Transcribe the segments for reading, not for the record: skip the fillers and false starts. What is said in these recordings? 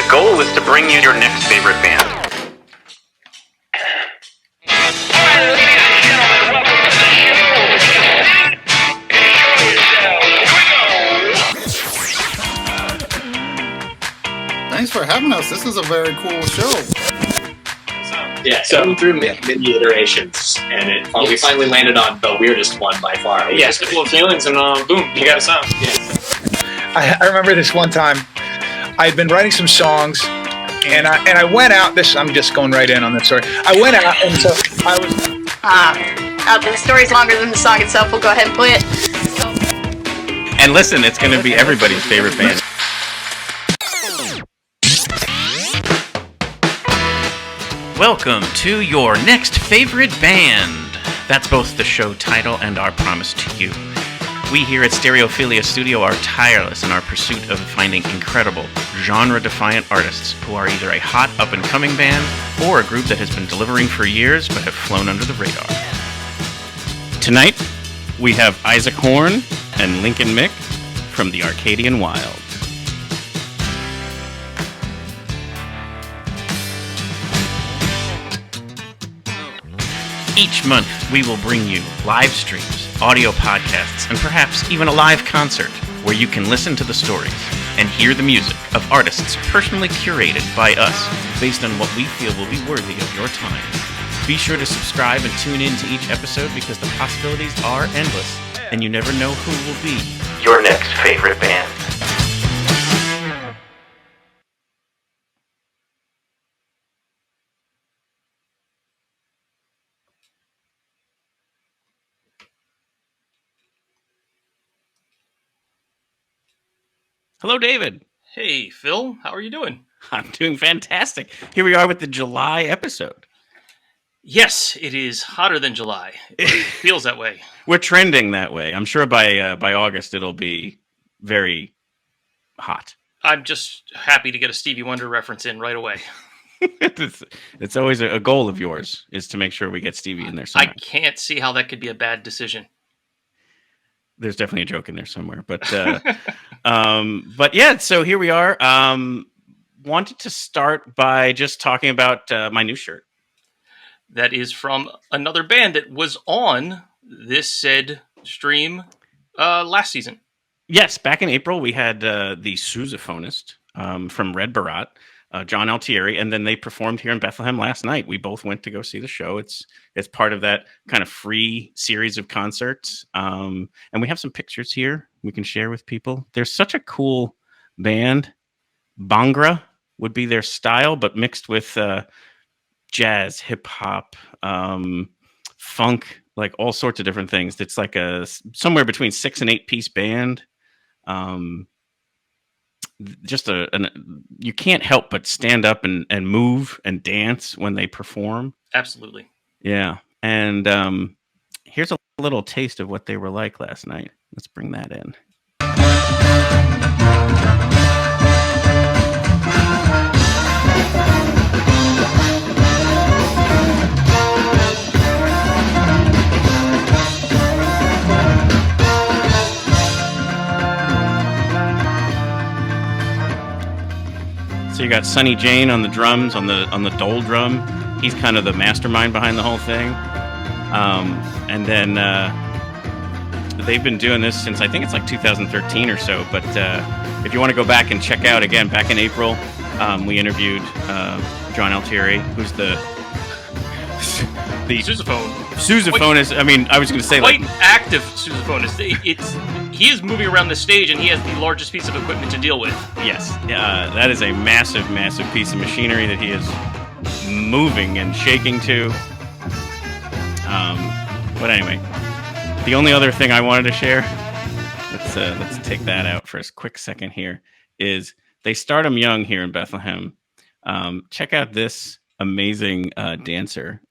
The goal is to bring you your next favorite band. Thanks for having us. This is a very cool show. Yeah, so through many iterations, and we finally landed on the weirdest one by far. Yeah, couple of feelings, and boom, you got a sound. Yeah. I remember this one time. I'd been writing some songs, and I went out. I'm just going right in on this story. I went out, and so I was. The story's longer than the song itself. We'll go ahead and play it. And listen, it's going to be everybody's favorite band. Welcome to your next favorite band. That's both the show title and our promise to you. We here at Stereophilia Studio are tireless in our pursuit of finding incredible, genre-defiant artists who are either a hot up-and-coming band or a group that has been delivering for years but have flown under the radar. Tonight, we have Isaac Horn and Lincoln Mick from the Arcadian Wild. Each month, we will bring you live streams, audio podcasts, and perhaps even a live concert where you can listen to the stories and hear the music of artists personally curated by us based on what we feel will be worthy of your time. Be sure to subscribe and tune in to each episode because the possibilities are endless and you never know who will be your next favorite band. Hello, David. Hey, Phil. How are you doing? I'm doing fantastic. Here we are with the July episode. Yes, it is hotter than July. It feels that way. We're trending that way. I'm sure by August it'll be very hot. I'm just happy to get a Stevie Wonder reference in right away. It's always a goal of yours is to make sure we get Stevie in there somewhere. I can't see how that could be a bad decision. There's definitely a joke in there somewhere, but yeah. So here we are. Wanted to start by just talking about my new shirt. That is from another band that was on this said stream last season. Yes, back in April we had the sousaphonist from Red Barat, John Altieri, and then they performed here in Bethlehem last night. We both went to go see the show. It's part of that kind of free series of concerts. And we have some pictures here we can share with people. They're such a cool band. Bhangra would be their style, but mixed with jazz, hip hop, funk, like all sorts of different things. It's like somewhere between 6 and 8 piece band. Just you can't help but stand up and move and dance when they perform. Absolutely. Yeah. And here's a little taste of what they were like last night. Let's bring that in. So you got Sonny Jane on the drums, on the dole drum. He's kind of the mastermind behind the whole thing. And then they've been doing this since I think it's like 2013 or so. But if you want to go back and check out again, back in April, we interviewed John Altieri, who's the sousaphonist. I mean, I was going to say quite active sousaphonist. He is moving around the stage, and he has the largest piece of equipment to deal with. Yes, that is a massive, massive piece of machinery that he is moving and shaking to. But anyway, the only other thing I wanted to share, let's take that out for a quick second here, is they start them young here in Bethlehem. Check out this amazing dancer.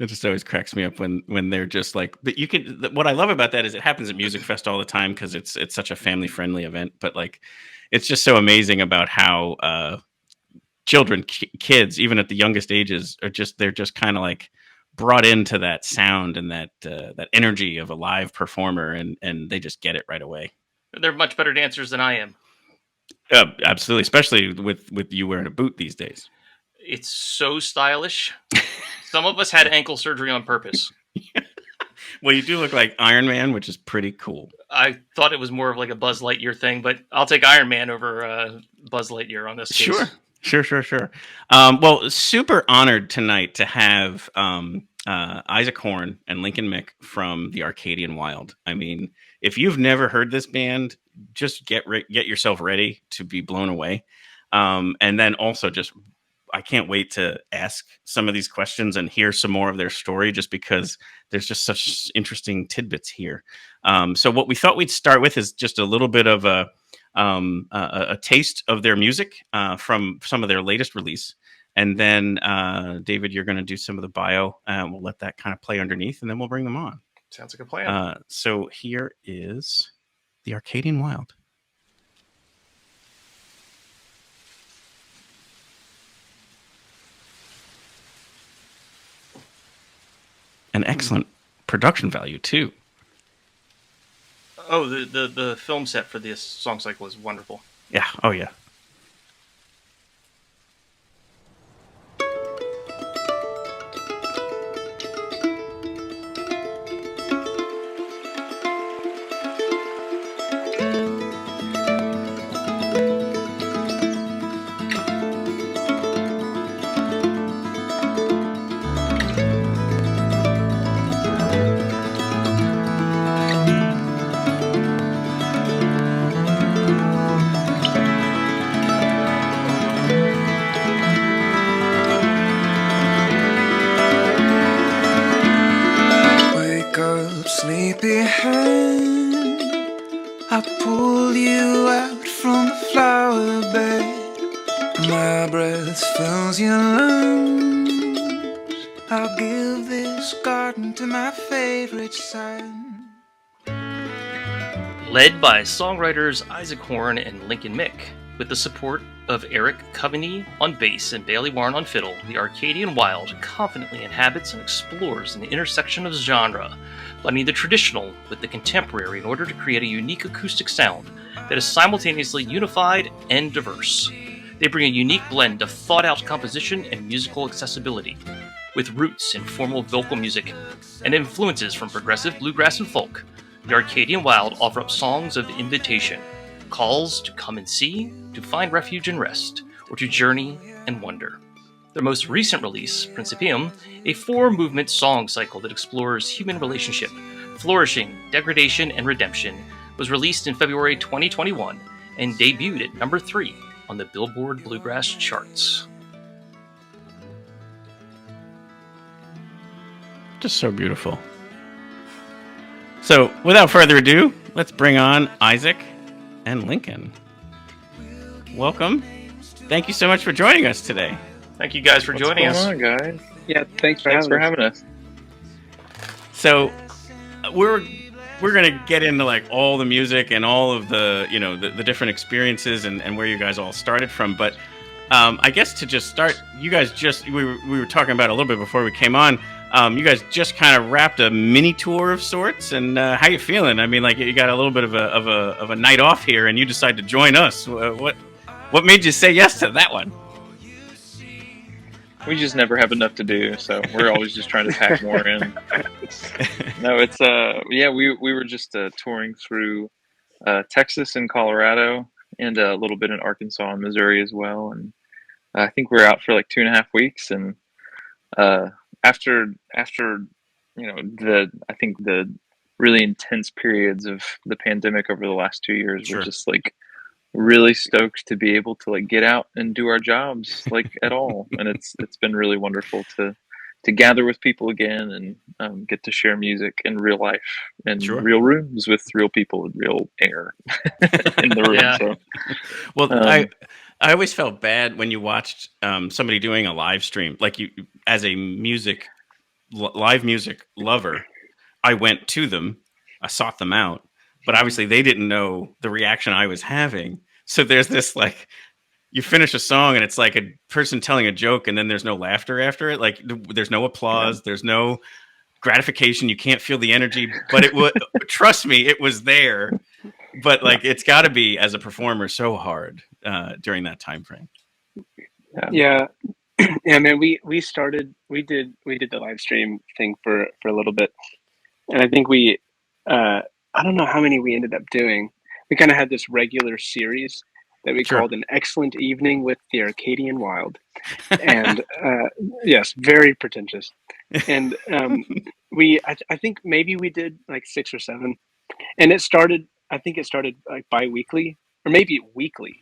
It just always cracks me up when they're just like. But you could. What I love about that is it happens at Music Fest all the time because it's such a family friendly event. But like, it's just so amazing about how children, kids, even at the youngest ages, they're just kind of like brought into that sound and that energy of a live performer, and they just get it right away. They're much better dancers than I am. Absolutely, especially with you wearing a boot these days. It's so stylish. Some of us had ankle surgery on purpose. Well, you do look like Iron Man, which is pretty cool. I thought it was more of like a Buzz Lightyear thing, but I'll take Iron Man over Buzz Lightyear on this case. Sure. Well, super honored tonight to have Isaac Horn and Lincoln Mick from the Arcadian Wild. I mean, if you've never heard this band, just get yourself ready to be blown away. And then also I can't wait to ask some of these questions and hear some more of their story, just because there's just such interesting tidbits here. So what we thought we'd start with is just a little bit of a taste of their music from some of their latest release. And then, David, you're going to do some of the bio, and we'll let that kind of play underneath, and then we'll bring them on. Sounds like a plan. So here is the Arcadian Wild. An excellent production value, too. Oh, the film set for this song cycle is wonderful. Yeah. Oh, yeah. I pull you out from the flower bed. My breath fills your lungs. I'll give this garden to my favorite son. Led by songwriters Isaac Horn and Lincoln Mick, with the support of Erik Coveney on bass and Bailey Warren on fiddle, the Arcadian Wild confidently inhabits and explores an intersection of genre, blending the traditional with the contemporary in order to create a unique acoustic sound that is simultaneously unified and diverse. They bring a unique blend of thought-out composition and musical accessibility, with roots in formal vocal music and influences from progressive bluegrass and folk. The Arcadian Wild offer up songs of invitation, calls to come and see, to find refuge and rest, or to journey and wonder. Their most recent release, Principium, a 4-movement song cycle that explores human relationship, flourishing, degradation, and redemption, was released in February 2021 and debuted at number 3 on the Billboard Bluegrass Charts. Just so beautiful. So, without further ado, let's bring on Isaac and Lincoln. Welcome. Thank you so much for joining us today. Thank you guys for joining us. What's going on, guys? Yeah, thanks for having us. So, we're going to get into like all the music and all of the, the different experiences and where you guys all started from. But I guess to just start, you guys we were talking about a little bit before we came on. You guys just kind of wrapped a mini tour of sorts, and how you feeling? I mean, like you got a little bit of a night off here, and you decided to join us. What made you say yes to that one? We just never have enough to do, so we're always just trying to pack more in. No, it's we were just touring through Texas and Colorado, and a little bit in Arkansas and Missouri as well, and I think we were out for like 2.5 weeks, and after the really intense periods of the pandemic over the last 2 years, Sure. we're just like really stoked to be able to like get out and do our jobs like at all, and it's been really wonderful to gather with people again and get to share music in real life in Sure. real rooms with real people and real air in the room. Yeah. So Well, I always felt bad when you watched somebody doing a live stream, like you as a music live music lover, I went to them, I sought them out, but obviously they didn't know the reaction I was having. So there's this like, you finish a song and it's like a person telling a joke and then there's no laughter after it. Like there's no applause, there's no gratification. You can't feel the energy, but it would, trust me, it was there. But like, it's got to be, as a performer, so hard during that time frame. Yeah, man. We did the live stream thing for a little bit, and I think I don't know how many we ended up doing. We kind of had this regular series that we called An Excellent Evening with the Arcadian Wild, and yes, very pretentious. And I think maybe we did like 6 or 7, and I think it started like bi-weekly or maybe weekly,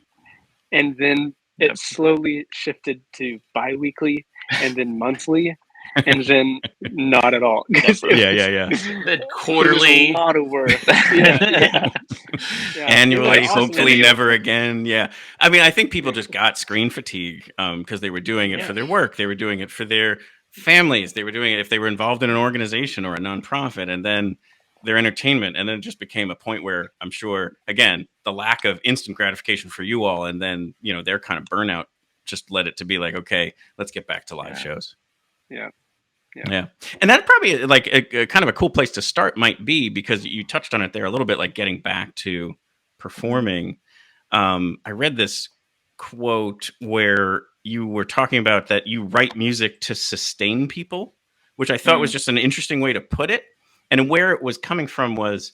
and then it slowly shifted to bi-weekly and then monthly and then not at all. Yeah. Then quarterly. A lot of work. Annually, hopefully never again. Yeah. I mean, I think people just got screen fatigue because they were doing it for their work. They were doing it for their families. They were doing it if they were involved in an organization or a nonprofit, and then their entertainment. And then it just became a point where I'm sure, again, the lack of instant gratification for you all, and then, their kind of burnout just led it to be like, okay, let's get back to live shows. Yeah. And that probably like a kind of a cool place to start might be, because you touched on it there a little bit, like getting back to performing. I read this quote where you were talking about that you write music to sustain people, which I thought was just an interesting way to put it. And where it was coming from was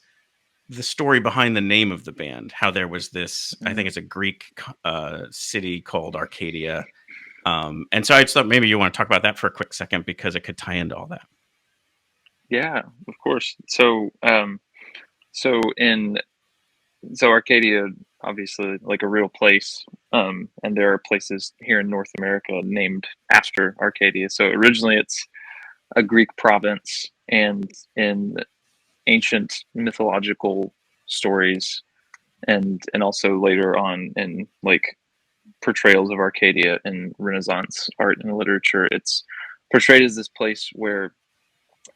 the story behind the name of the band, how there was this, I think it's a Greek city called Arcadia. And so I just thought maybe you want to talk about that for a quick second, because it could tie into all that. Yeah, of course. So Arcadia, obviously, like a real place, and there are places here in North America named after Arcadia. So originally it's a Greek province, and in ancient mythological stories, and also later on in like portrayals of Arcadia in Renaissance art and literature, it's portrayed as this place where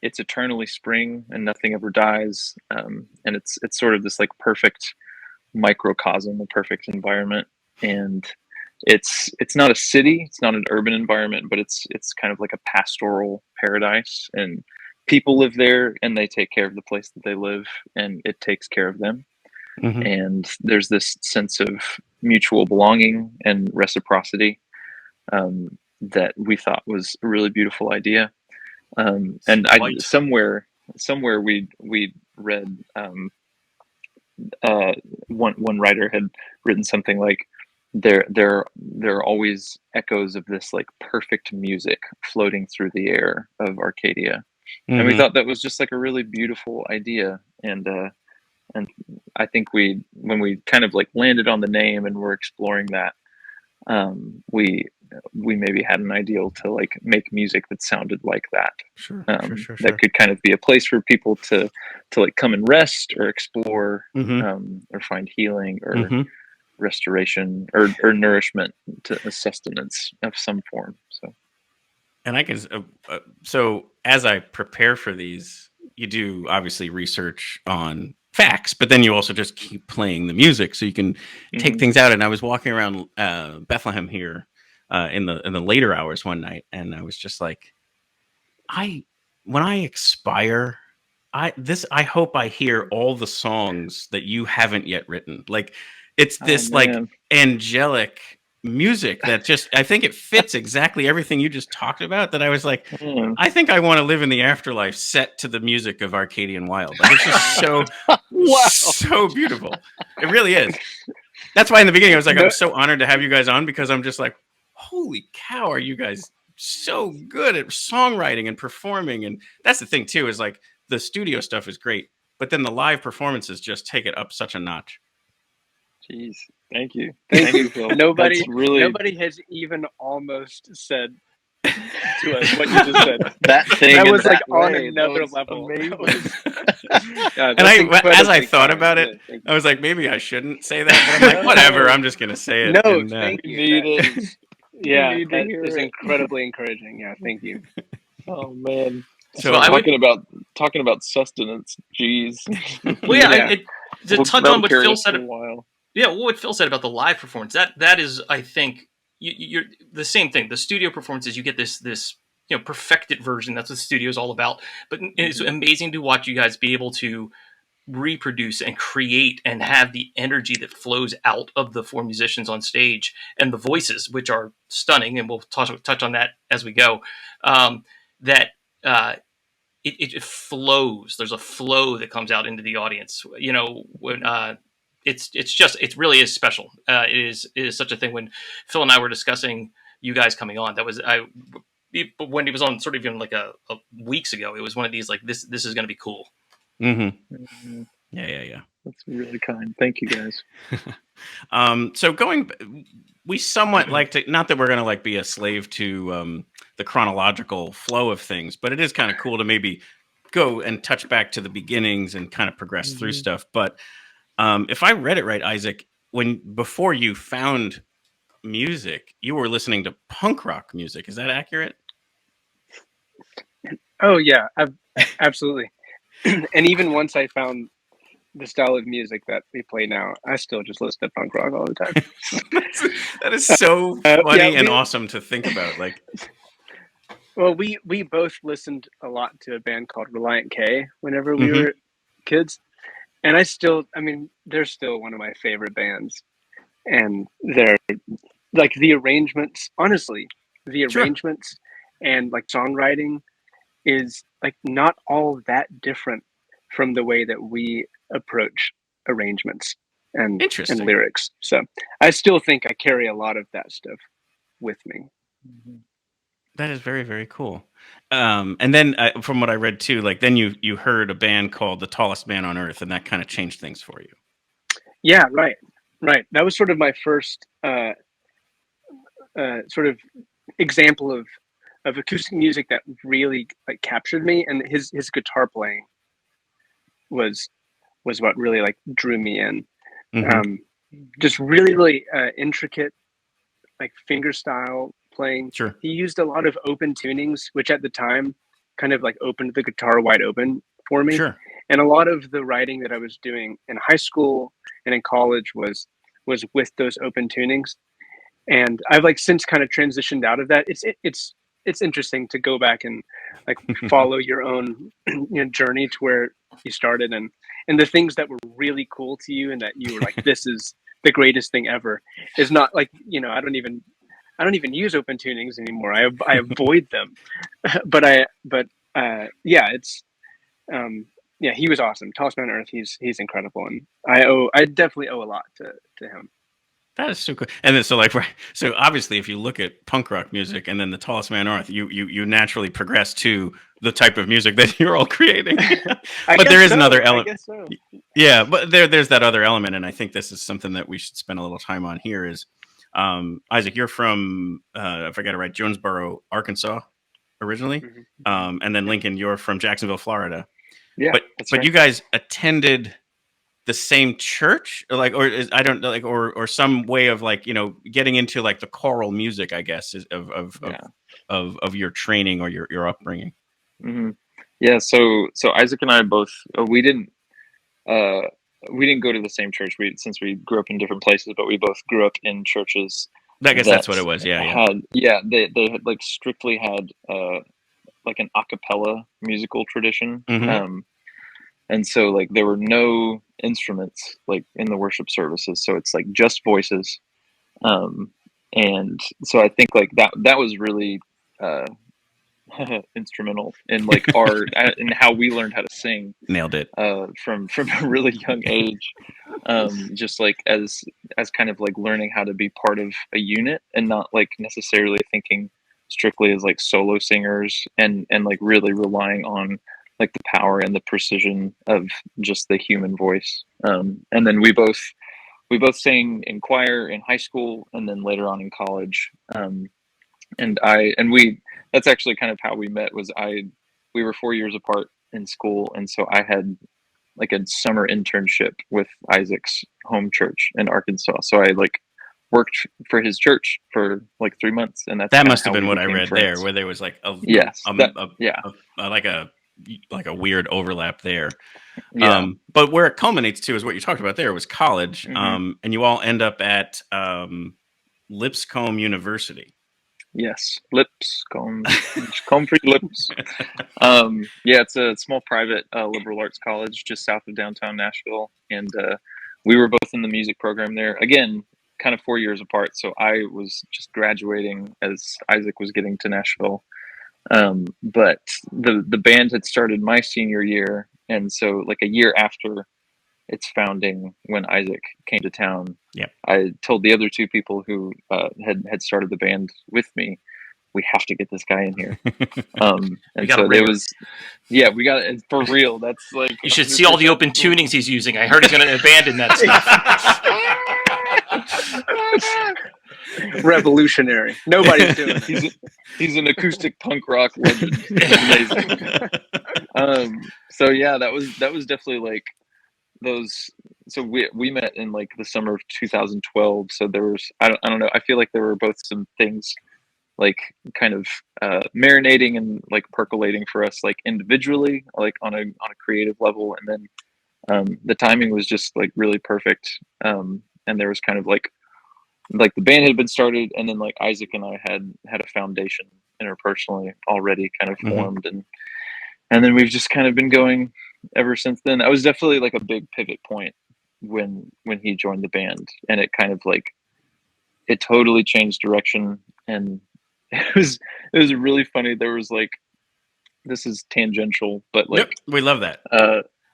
it's eternally spring and nothing ever dies, and it's sort of this like perfect microcosm, a perfect environment. And it's not a city, it's not an urban environment, but it's kind of like a pastoral paradise, and people live there and they take care of the place that they live, and it takes care of them. And there's this sense of mutual belonging and reciprocity that we thought was a really beautiful idea. And somewhere we read one writer had written something like, there are always echoes of this like perfect music floating through the air of Arcadia. And we thought that was just like a really beautiful idea. And I think when we kind of like landed on the name and we're exploring that, we maybe had an ideal to like make music that sounded like that. Sure. That could kind of be a place for people to like come and rest or explore, or find healing or restoration or nourishment, to a sustenance of some form. So. And I can, so as I prepare for these, you do obviously research on facts, but then you also just keep playing the music so you can take things out. And I was walking around Bethlehem here in the later hours one night, and I was just like, when I expire, I hope I hear all the songs that you haven't yet written. Like it's this like angelic music that just, I think it fits exactly everything you just talked about, that I was like, I think I want to live in the afterlife set to the music of Arcadian Wild. Like, it's just so so beautiful. It really is. That's why in the beginning I was like, I'm so honored to have you guys on, because I'm just like, holy cow, are you guys so good at songwriting and performing? And that's the thing too, is like the studio stuff is great, but then the live performances just take it up such a notch. Jeez, thank you, Phil. Nobody has even almost said to us what you just said. That was like on another level. And as I thought about it, I was like, maybe I shouldn't say that, but I'm like, whatever, I'm just gonna say it. No, thank you. Yeah, that is incredibly encouraging. Yeah, thank you. Oh man. So I would- talking about sustenance. Jeez. Well, yeah, Yeah. to touch on what Phil said. A while. Yeah, what Phil said about the live performance. That is, I think, you're the same thing. The studio performances, you get this perfected version. That's what the studio is all about. But it's amazing to watch you guys be able to reproduce and create and have the energy that flows out of the four musicians on stage and the voices, which are stunning. And we'll touch on that as we go. It flows. There's a flow that comes out into the audience. When it really is special. It is such a thing. When Phil and I were discussing you guys coming on, when he was on sort of even like a weeks ago, it was one of these like this is going to be cool. Mm-hmm. Yeah. That's really kind. Thank you, guys. So we somewhat like to, not that we're going to like be a slave to the chronological flow of things, but it is kind of cool to maybe go and touch back to the beginnings and kind of progress through stuff. But if I read it right, Isaac, before you found music, you were listening to punk rock music. Is that accurate? Oh yeah, absolutely. And even once I found the style of music that we play now, I still just listen to punk rock all the time. That is so funny and awesome to think about. Like, well, we both listened a lot to a band called Reliant K whenever we were kids, and they're still one of my favorite bands. And they're like the arrangements, honestly, arrangements and like songwriting is like not all that different from the way that we approach arrangements and lyrics. So I still think I carry a lot of that stuff with me. That is very, very cool. And then from what I read too, like then you heard a band called The Tallest Man on Earth, and that kind of changed things for you. Yeah, right. That was sort of my first sort of example of acoustic music that really like captured me, and his guitar playing was what really like drew me in. Just really, really intricate, like finger style playing. Sure. He used a lot of open tunings, which at the time kind of like opened the guitar wide open for me. Sure. And a lot of the writing that I was doing in high school and in college was with those open tunings. And I've like since kind of transitioned out of that. It's interesting to go back and like follow your own journey to where you started and the things that were really cool to you and that you were like, this is the greatest thing ever, is not like, I don't even use open tunings anymore. I avoid them, he was awesome. Tallest Man on Earth. He's incredible. And I definitely owe a lot to him. That is so cool. And then so obviously if you look at punk rock music and then The Tallest Man on Earth, you naturally progress to the type of music that you're all creasing. But there is another element. So. Yeah, but there's that other element, and I think this is something that we should spend a little time on here is Isaac, you're from if I got it right, Jonesboro, Arkansas originally. And then Lincoln, you're from Jacksonville, Florida. Yeah. But right. You guys attended the same church, or some way of like getting into like the choral music, I guess, of your training or your upbringing. Yeah, so Isaac and I both we didn't go to the same church. Since we grew up in different places, but we both grew up in churches. I guess that's what it was. Yeah. They had like strictly had like an a cappella musical tradition. And so like there were no instruments like in the worship services, so it's like just voices. And so I think like that was really instrumental in like our and how we learned how to sing. Nailed it. From a really young age. Just like as kind of like learning how to be part of a unit and not like necessarily thinking strictly as like solo singers and like really relying on like the power and the precision of just the human voice. And then we both sang in choir in high school and then later on in college. That's actually kind of how we met. We were 4 years apart in school, and so I had like a summer internship with Isaac's home church in Arkansas. So I like worked for his church for like 3 months, and that must have been what I read friends. There, where there was like like a weird overlap there. Yeah. But where it culminates to is what you talked about there was college, and you all end up at Lipscomb University. Yes, Lipscomb for lips. It's a small private liberal arts college just south of downtown Nashville, and we were both in the music program there. Again, kind of 4 years apart, so I was just graduating as Isaac was getting to Nashville. But the band had started my senior year, and so like a year after its founding, when Isaac came to town, I told the other two people who had started the band with me, we have to get this guy in here. And so it was, we got it for real. That's like, you should see all the open tunings he's using. I heard he's going to abandon that stuff. Revolutionary. Nobody's doing it. He's an acoustic punk rock legend. Amazing. So yeah, that was definitely like those. So we met in like the summer of 2012. So there was, I don't know. I feel like there were both some things like kind of marinating and like percolating for us, like individually, like on a creative level, and then the timing was just like really perfect. And there was kind of like the band had been started, and then like Isaac and I had a foundation interpersonally already kind of formed, and then we've just kind of been going ever since then. That was definitely like a big pivot point when he joined the band, and it kind of like it totally changed direction. And it was really funny. There was like, this is tangential, but like we love that.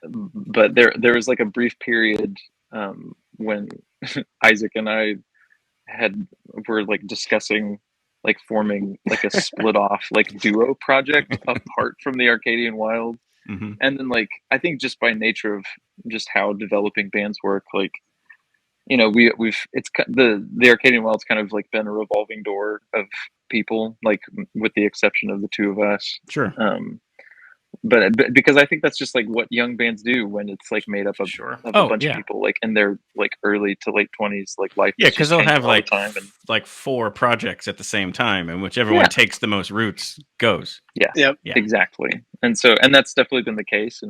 But there was like a brief period when Isaac and I were like discussing like forming like a split off like duo project apart from the Arcadian Wild. And then like I think just by nature of just how developing bands work, like, you know, it's the Arcadian Wild's kind of like been a revolving door of people, like with the exception of the two of us. Sure. But because I think that's just like what young bands do when it's like made up of a bunch of people like in their like early to late 20s, like life. Yeah, because they'll have like time and like 4 projects at the same time, and whichever one takes the most roots goes. Yeah, exactly. And so, and that's definitely been the case.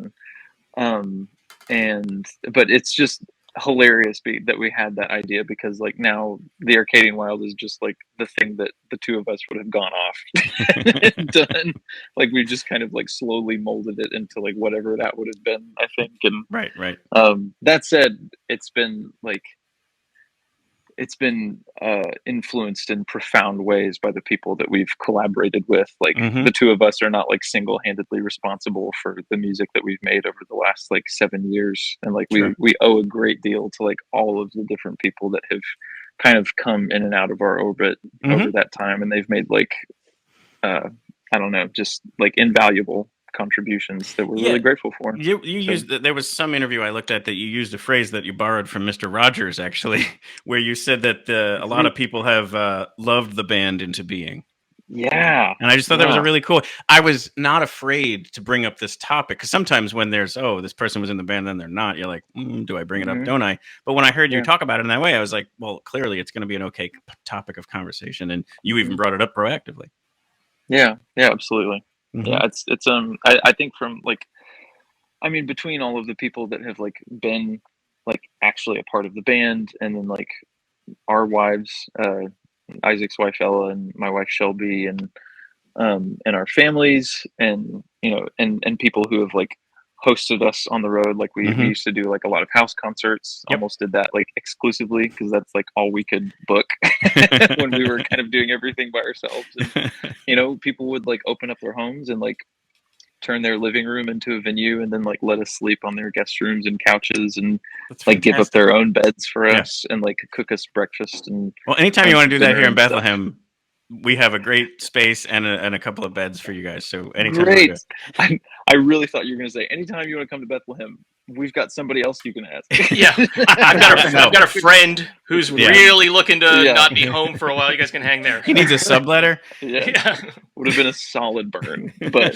But it's just hilarious that we had that idea, because like now the Arcadian Wild is just like the thing that the two of us would have gone off and done. Like we just kind of like slowly molded it into like whatever that would have been, I think. And right. That said, it's been influenced in profound ways by the people that we've collaborated with. Like the two of us are not like single-handedly responsible for the music that we've made over the last like 7 years. And like we owe a great deal to like all of the different people that have kind of come in and out of our orbit over that time. And they've made like, I don't know, just like invaluable contributions that we're really grateful for. You used there was some interview I looked at that you used a phrase that you borrowed from Mr. Rogers, actually, where you said that a lot of people have loved the band into being. Yeah. And I just thought that was a really cool. I was not afraid to bring up this topic, because sometimes when there's, this person was in the band, then they're not, you're like, do I bring it up? Don't I? But when I heard you talk about it in that way, I was like, well, clearly it's going to be an okay topic of conversation. And you even brought it up proactively. Yeah, absolutely. Yeah, it's I think from like, I mean, between all of the people that have like been like actually a part of the band, and then like our wives, Isaac's wife Ella and my wife Shelby, and our families, and you know, and people who have like hosted us on the road. Like we used to do like a lot of house concerts. Almost did that like exclusively, because that's like all we could book when we were kind of doing everything by ourselves. And, you know, people would like open up their homes and like turn their living room into a venue, and then like let us sleep on their guest rooms and couches, and like give up their own beds for us, and like cook us breakfast. And well, anytime you want to do that here in Bethlehem, we have a great space and a couple of beds for you guys. So anytime. Great. I really thought you were going to say, anytime you want to come to Bethlehem, we've got somebody else you can ask. I've got a friend who's really looking to not be home for a while. You guys can hang there. He needs a subletter. Would have been a solid burn, but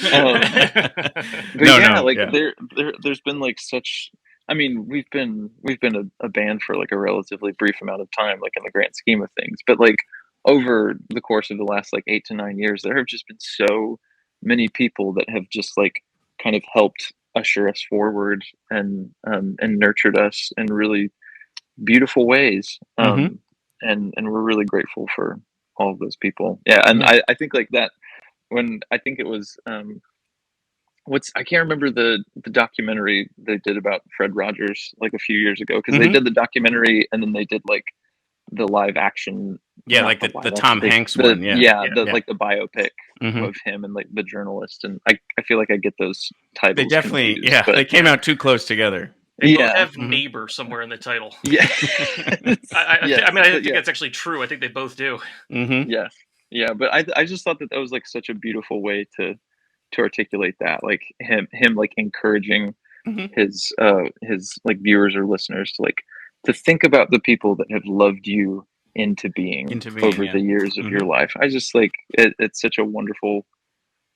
there's been like such. I mean, we've been a band for like a relatively brief amount of time, like in the grand scheme of things. But like over the course of the last like 8 to 9 years, there have just been so many people that have just like kind of helped usher us forward and nurtured us in really beautiful ways. And we're really grateful for all of those people. Yeah, and I think like that when I think it was I can't remember the documentary they did about Fred Rogers like a few years ago, because they did the documentary and then they did like the live action, like the Tom Hanks one, like the biopic Mhm. of him and like the journalist, and I feel like I get those titles. They definitely confused, but they came out too close together. They both have neighbor somewhere in the title. Yeah. I mean, I think that's actually true. I think they both do. Yes. Yeah, but I just thought that was like such a beautiful way to articulate that, like him like encouraging his like viewers or listeners to like to think about the people that have loved you into being over the years of your life. I just like it's such a wonderful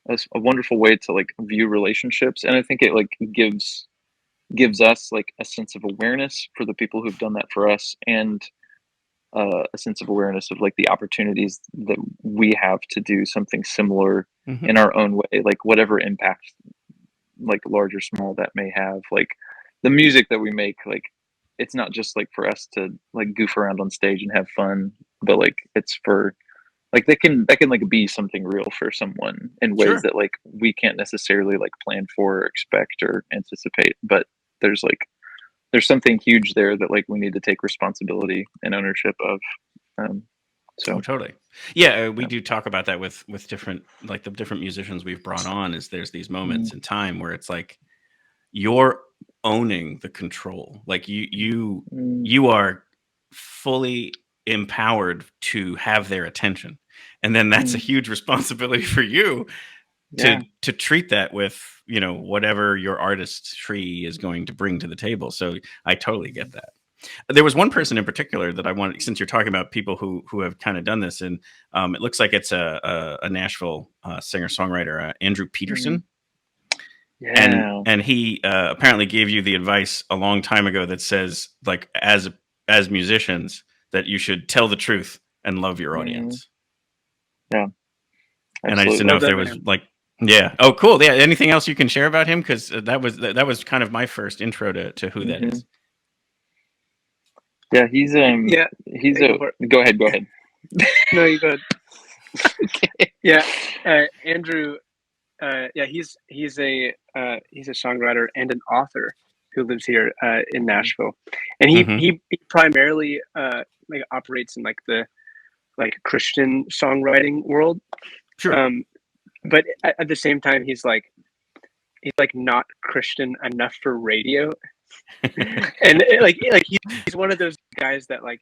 way to like view relationships, and I think it like gives us like a sense of awareness for the people who've done that for us, and a sense of awareness of like the opportunities that we have to do something similar in our own way, like whatever impact, like large or small, that may have. Like the music that we make, like it's not just like for us to like goof around on stage and have fun, but like it's for like that can like be something real for someone in ways that like we can't necessarily like plan for or expect or anticipate, but there's something huge there that like we need to take responsibility and ownership of. So totally. Yeah, we do talk about that with different, like the different musicians we've brought on, is there's these moments in time where it's like you're owning the control. Like you are fully empowered to have their attention. And then that's a huge responsibility for you to treat that with, whatever your artistry is going to bring to the table. So I totally get that. There was one person in particular that I wanted, since you're talking about people who have kind of done this, and it looks like it's a Nashville singer-songwriter, Andrew Peterson. And he apparently gave you the advice a long time ago that says, like, as musicians, that you should tell the truth and love your audience. Yeah. And I just didn't know if there was like, oh, cool. Yeah. Anything else you can share about him? Because that was kind of my first intro to who that is. Yeah, he's go ahead. No, you go ahead. Okay. Yeah, Andrew. He's a songwriter and an author who lives here in Nashville, and he primarily like operates in like the Christian songwriting world. Sure. But at the same time, he's not Christian enough for radio. And he's one of those guys that like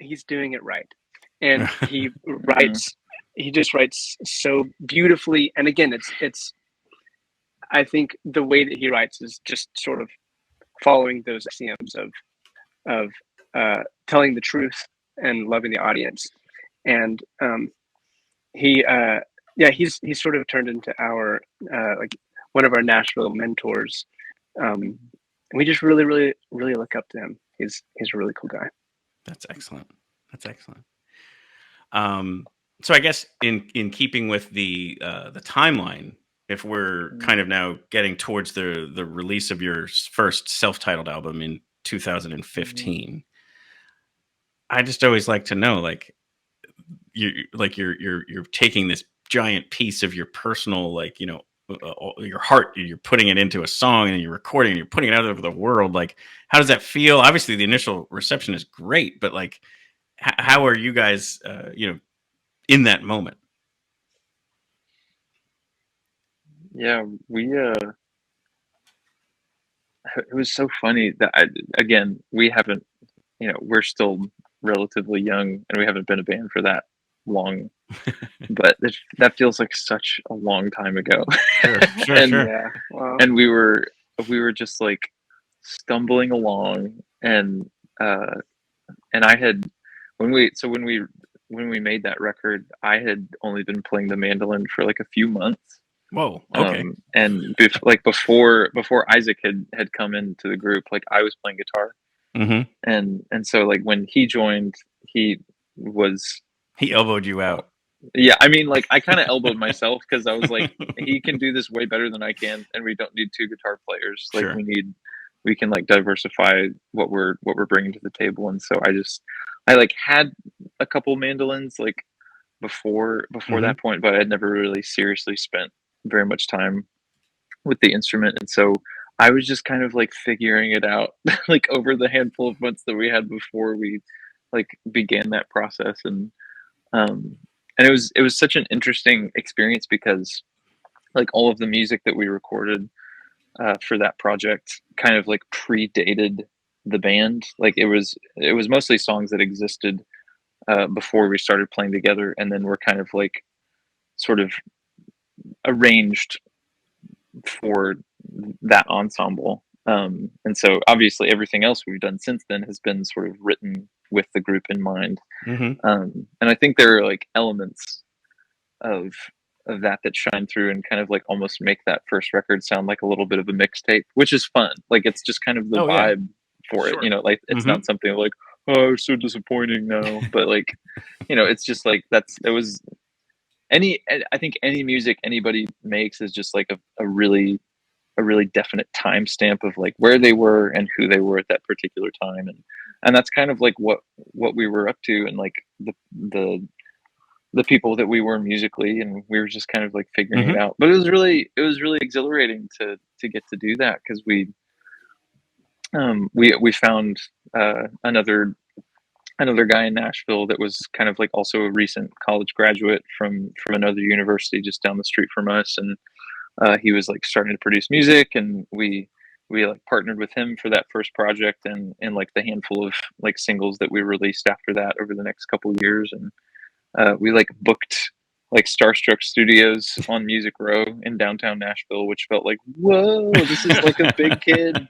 he's doing it right, and he just writes so beautifully. And again, it's I think the way that he writes is just sort of following those axioms of telling the truth and loving the audience. And he's sort of turned into our like one of our Nashville mentors. We just really, really, really look up to him. He's a really cool guy. That's excellent. So I guess in keeping with the timeline, if we're kind of now getting towards the release of your first self-titled album in 2015, I just always like to know, like, you're taking this giant piece of your personal, like, your heart, you're putting it into a song, and you're recording, and you're putting it out over the world. Like, how does that feel? Obviously the initial reception is great, but like, how are you guys, in that moment? Yeah, it was so funny that we haven't, we're still relatively young, and we haven't been a band for that long, but that feels like such a long time ago. Sure. Yeah, wow. And we were just like stumbling along, and I had when we made that record, I had only been playing the mandolin for like a few months. Whoa. Okay. And before Isaac had come into the group, like I was playing guitar, and so like when he joined, he elbowed you out. Yeah, I mean, like I kind of elbowed myself because I was like, he can do this way better than I can, and we don't need two guitar players. Like Sure. we can like diversify what we're bringing to the table. And so I like had a couple mandolins like before that point, but I had never really seriously spent very much time with the instrument. And so I was just kind of like figuring it out like over the handful of months that we had before we like began that process. And it was such an interesting experience because like all of the music that we recorded for that project kind of like predated the band. Like it was mostly songs that existed before we started playing together, and then we're kind of like sort of arranged for that ensemble. And so obviously everything else we've done since then has been sort of written with the group in mind. And I think there are like elements of that shine through and kind of like almost make that first record sound like a little bit of a mixtape, which is fun. Like it's just kind of the vibe for it, you know, like it's not something like, oh, it's so disappointing now, but like, you know, it's just like I think any music anybody makes is just like a really definite timestamp of like where they were and who they were at that particular time. And that's kind of like what we were up to, and like the people that we were musically, and we were just kind of like figuring it out. But it was really exhilarating to get to do that, because we found another guy in Nashville that was kind of like also a recent college graduate from another university just down the street from us, and he was like starting to produce music, and we like partnered with him for that first project, and like the handful of like singles that we released after that over the next couple of years. And we like booked like Starstruck Studios on Music Row in downtown Nashville, which felt like, whoa, this is like a big kid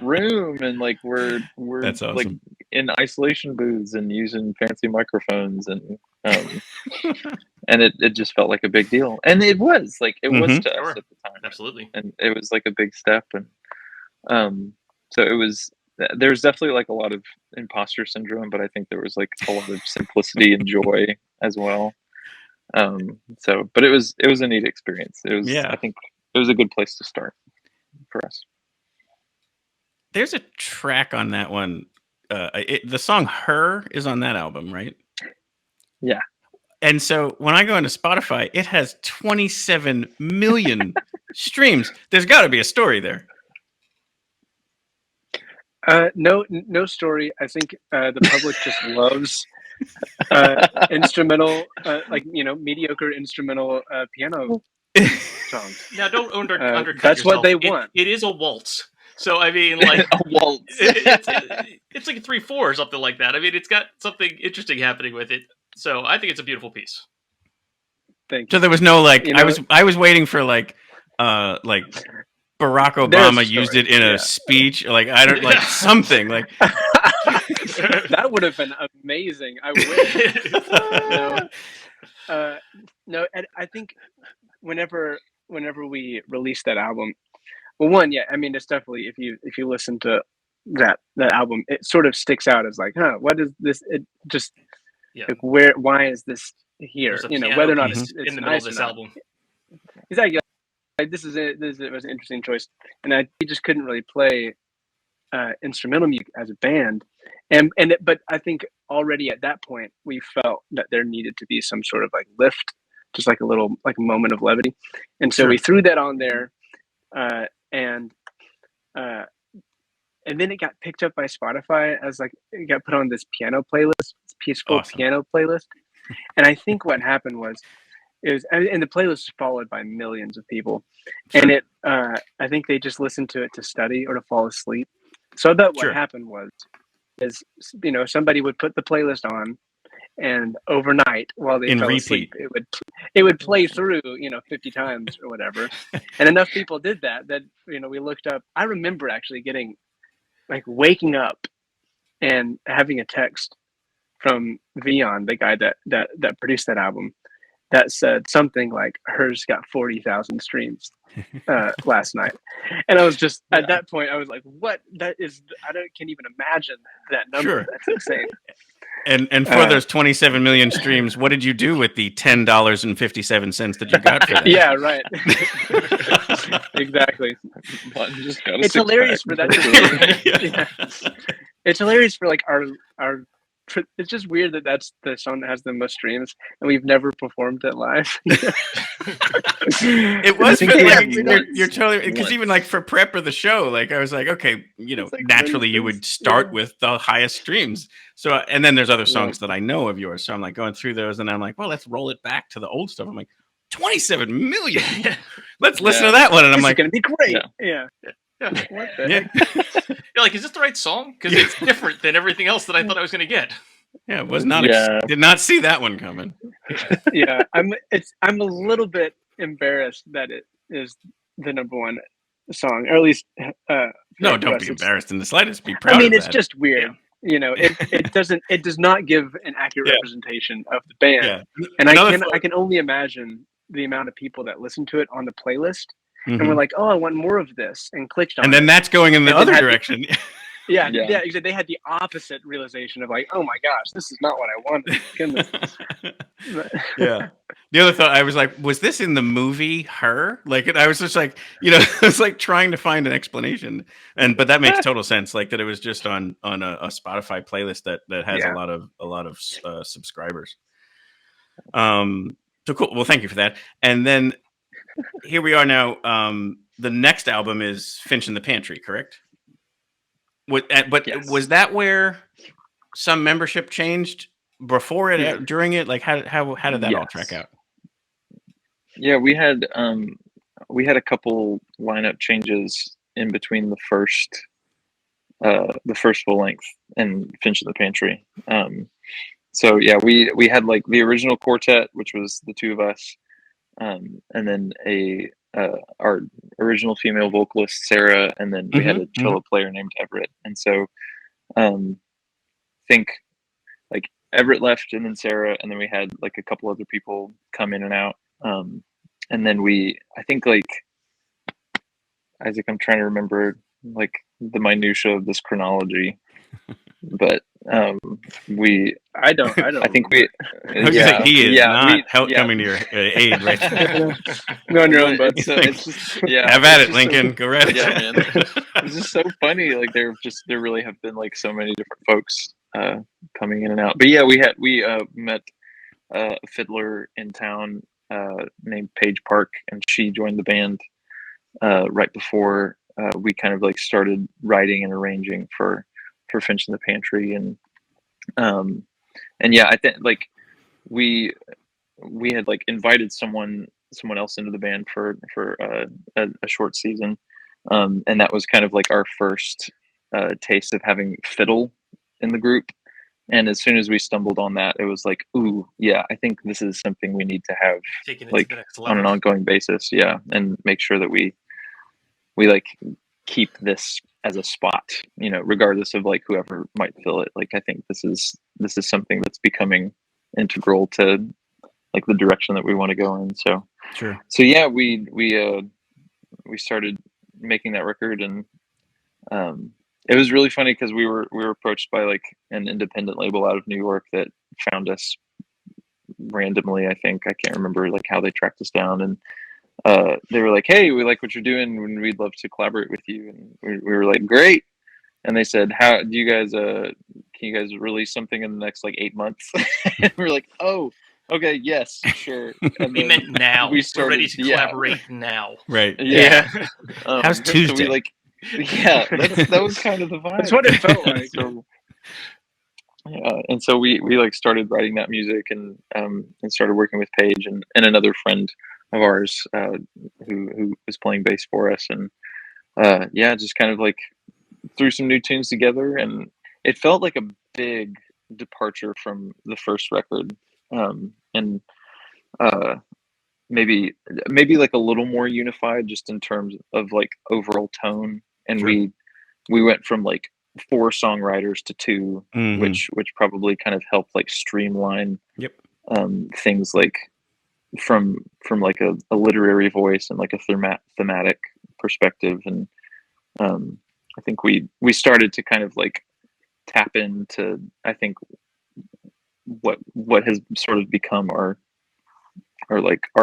room, and like we're That's awesome. like in isolation booths and using fancy microphones, and and it just felt like a big deal, and it was to us at the time. Absolutely. And it was like a big step, and so there's definitely like a lot of imposter syndrome, but I think there was like a lot of simplicity and joy as well. But it was a neat experience. It was, I think it was a good place to start for us. There's a track on that one. The song "Her" is on that album, right? Yeah. And so when I go into Spotify, it has 27 million streams. There's got to be a story there. No story. I think the public just loves instrumental, like, you know, mediocre instrumental piano songs. Now, don't undercut that's yourself. what they want. It is a waltz. So I mean, like a waltz. It's like a 3/4 or something like that. I mean, it's got something interesting happening with it. So I think it's a beautiful piece. Thank you. So there was no like, You know, I was waiting for like Barack Obama used it in a speech, like I don't like something like that would have been amazing. I wish. No, and I think whenever we released that album, well, one, yeah, I mean, it's definitely, if you listen to that album, it sort of sticks out as like, what is this? It just like, why is this here? You know, whether or not it's in the middle nice of this or not. album. Exactly. This was an interesting choice, and we just couldn't really play instrumental music as a band, but I think already at that point we felt that there needed to be some sort of like lift, just like a little like a moment of levity, and so we threw that on there, and then it got picked up by Spotify as like it got put on this piano playlist, this peaceful piano playlist, and I think what happened was. And the playlist was followed by millions of people, and I think they just listened to it to study or to fall asleep. So I bet what happened is you know, somebody would put the playlist on, and overnight while they fell asleep, it would play through, you know, 50 times or whatever, and enough people did that you know, we looked up. I remember actually getting like waking up and having a text from Vion, the guy that produced that album. that said something like hers got 40,000 streams last night, and I was just at that point I was like, what? That is, can't even imagine that number. Sure. That's insane. And for those 27 million streams, what did you do with the $10.57 that you got for that? Yeah, right. Exactly. It's hilarious for that. It's hilarious for like our. It's just weird that that's the song that has the most streams, and we've never performed it live. It was, you're totally, because even like for prep of the show, like I was like, okay, like naturally you would start with the highest streams. So, and then there's other songs that I know of yours. So I'm like going through those, and I'm like, well, let's roll it back to the old stuff. I'm like, 27 million. Let's listen to that one. And I'm like, it's going to be great. Yeah. What the heck? You're like, is this the right song? Because it's different than everything else that I thought I was going to get. Yeah, it was not. Did not see that one coming. Yeah, I'm a little bit embarrassed that it is the number one song, or at least. No, don't be embarrassed in the slightest. Be proud. I mean, of it's that. just weird. It does not give an accurate representation of the band, and I can only imagine the amount of people that listen to it on the playlist. And we're like, oh, I want more of this, and clicked on it. And then that's going in the other direction. Yeah. They had the opposite realization of like, oh my gosh, this is not what I wanted. Goodness. Yeah. The other thought, I was like, was this in the movie Her? Like, I was just like, I was like trying to find an explanation, but that makes total sense. Like that it was just on a Spotify playlist that has a lot of subscribers. So cool. Well, thank you for that. And then. Here we are now. The next album is Finch in the Pantry, correct? But yes. Was that where some membership changed before it, during it? Like how did that all track out? Yeah, we had a couple lineup changes in between the first full length and Finch in the Pantry. So yeah, we had like the original quartet, which was the two of us. And then our original female vocalist Sarah, and then we had a cello player named Everett. And so, think like Everett left, and then Sarah, and then we had like a couple other people come in and out. And then I think like Isaac, I'm trying to remember like the minutia of this chronology, but I don't. I think we. He is not coming to your aid right now. Go on your own, bud. So it's just, have at it, Lincoln. Go right ahead. Yeah, man. It's just so funny. Like there really have been like so many different folks coming in and out. But yeah, we met a fiddler in town named Paige Park, and she joined the band right before we kind of like started writing and arranging for Finch in the Pantry, and yeah, I think like we had like invited someone else into the band for a short season, and that was kind of like our first taste of having fiddle in the group. And as soon as we stumbled on that, it was like, ooh, yeah, I think this is something we need to have like on an ongoing basis, and make sure that we like keep this as a spot, regardless of like whoever might fill it. Like I think this is something that's becoming integral to like the direction that we want to go in. So sure. So yeah, we started making that record, and it was really funny because we were approached by like an independent label out of New York that found us randomly. I think I can't remember like how they tracked us down, and they were like, hey, we like what you're doing and we'd love to collaborate with you. And we were like, great. And they said, how do you guys can you guys release something in the next like 8 months? And we're like, oh, okay, yes, sure. And we meant now. We're ready to collaborate now. Right. Yeah. How's Tuesday? So we like, that was kind of the vibe. That's what it felt like. So, and so we like started writing that music, and started working with Paige and another friend of ours who was playing bass for us, and just kind of like threw some new tunes together, and it felt like a big departure from the first record, and maybe like a little more unified just in terms of like overall tone. And sure. we went from like 4 songwriters to 2, which probably kind of helped like streamline things like from like a literary voice and like a thematic perspective. And I think we started to kind of like tap into, I think, what has sort of become our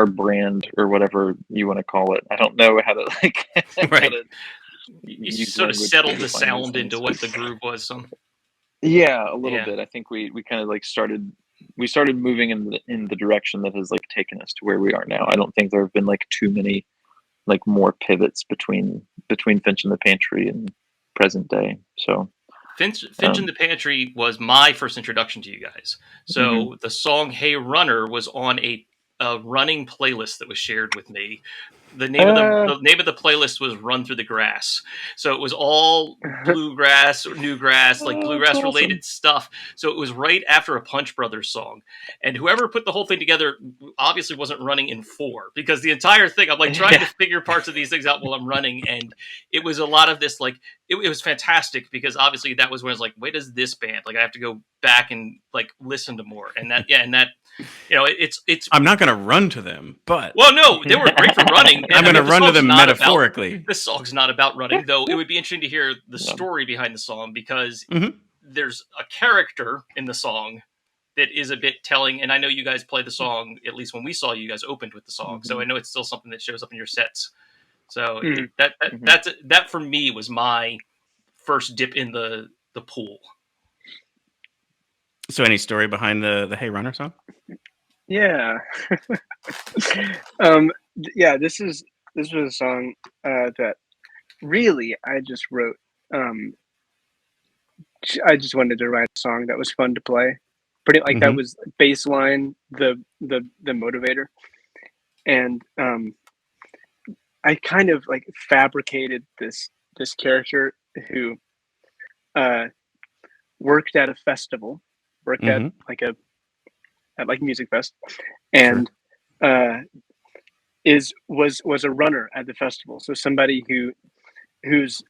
brand, or whatever you want to call it. I don't know how to like right. You sort of settled the sound into what the groove was. Yeah, a little bit. I think we kind of like started moving in the direction that has like taken us to where we are now. I don't think there have been like too many like more pivots between Finch in the Pantry and present day. So Finch in the Pantry was my first introduction to you guys. So the song "Hey Runner" was on a running playlist that was shared with me. The name of the playlist was "Run Through the Grass." So it was all bluegrass or newgrass, like bluegrass related stuff. So it was right after a Punch Brothers song, and whoever put the whole thing together obviously wasn't running in 4, because the entire thing, I'm like trying to figure parts of these things out while I'm running, and it was a lot of this like it was fantastic, because obviously that was when I was like, wait, is this band? Like I have to go back and like listen to more, and that you know, it's. I'm not going to run to them, but well, no, they were great for running. I'm going to run to them metaphorically. This song's not about running, though. It would be interesting to hear the story behind the song, because there's a character in the song that is a bit telling. And I know you guys play the song, at least when we saw you guys opened with the song, so I know it's still something that shows up in your sets. So that for me was my first dip in the pool. So any story behind the Hey Runner song? Yeah. This was a song that really I just wrote. I just wanted to write a song that was fun to play. Pretty like that was baseline, the motivator. And I kind of like fabricated this character who worked at a festival, at Music Fest, and was a runner at the festival. So somebody whose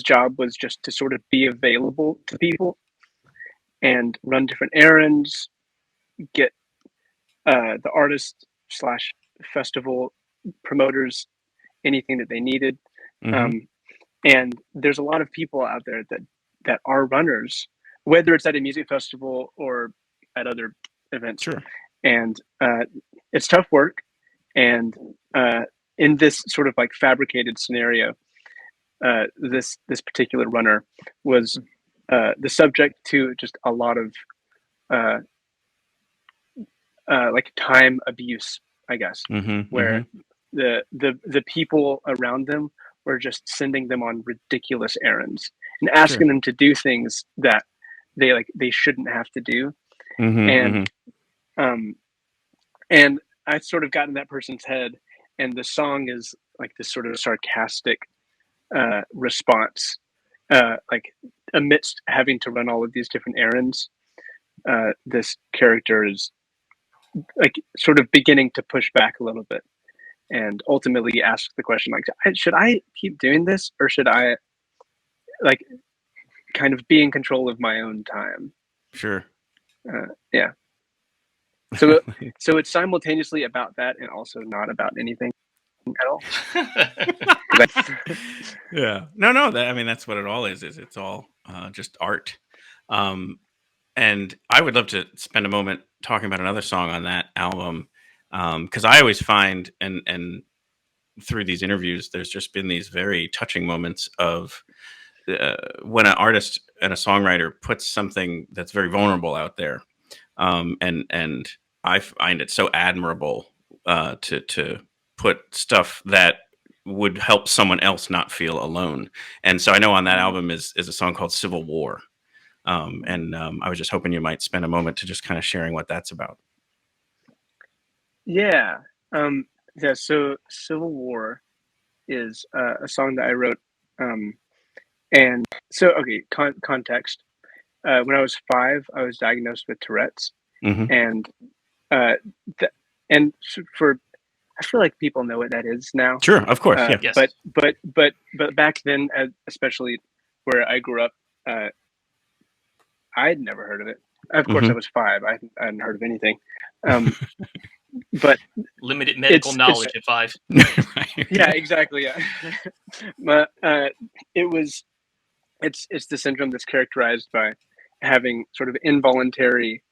job was just to sort of be available to people and run different errands, get the artist / festival promoters anything that they needed. And there's a lot of people out there that are runners, whether it's at a music festival or at other events. Sure. And it's tough work. And in this sort of like fabricated scenario, this particular runner was the subject to just a lot of like time abuse, I guess, where the people around them were just sending them on ridiculous errands and asking them to do things that they shouldn't have to do. And I sort of got in that person's head, and the song is like this sort of sarcastic response, like amidst having to run all of these different errands, this character is like sort of beginning to push back a little bit, and ultimately ask the question like, should I keep doing this, or should I like kind of be in control of my own time? Sure. Yeah. So it's simultaneously about that and also not about anything at all. Yeah. No. I mean, that's what it all is it's all just art. And I would love to spend a moment talking about another song on that album, because I always find, and through these interviews, there's just been these very touching moments of when an artist and a songwriter puts something that's very vulnerable out there, and I find it so admirable to put stuff that would help someone else not feel alone. And so I know on that album is a song called "Civil War." I was just hoping you might spend a moment to just kind of sharing what that's about. Yeah. So "Civil War" is a song that I wrote. And so, okay, context. When I was 5, I was diagnosed with Tourette's, and I feel like people know what that is now. Sure, of course, yeah. Yes. But back then, especially where I grew up, I'd never heard of it. Of course, I was 5. I hadn't heard of anything. but Limited medical knowledge at 5. Yeah, exactly. Yeah, but it's the syndrome that's characterized by having sort of involuntary,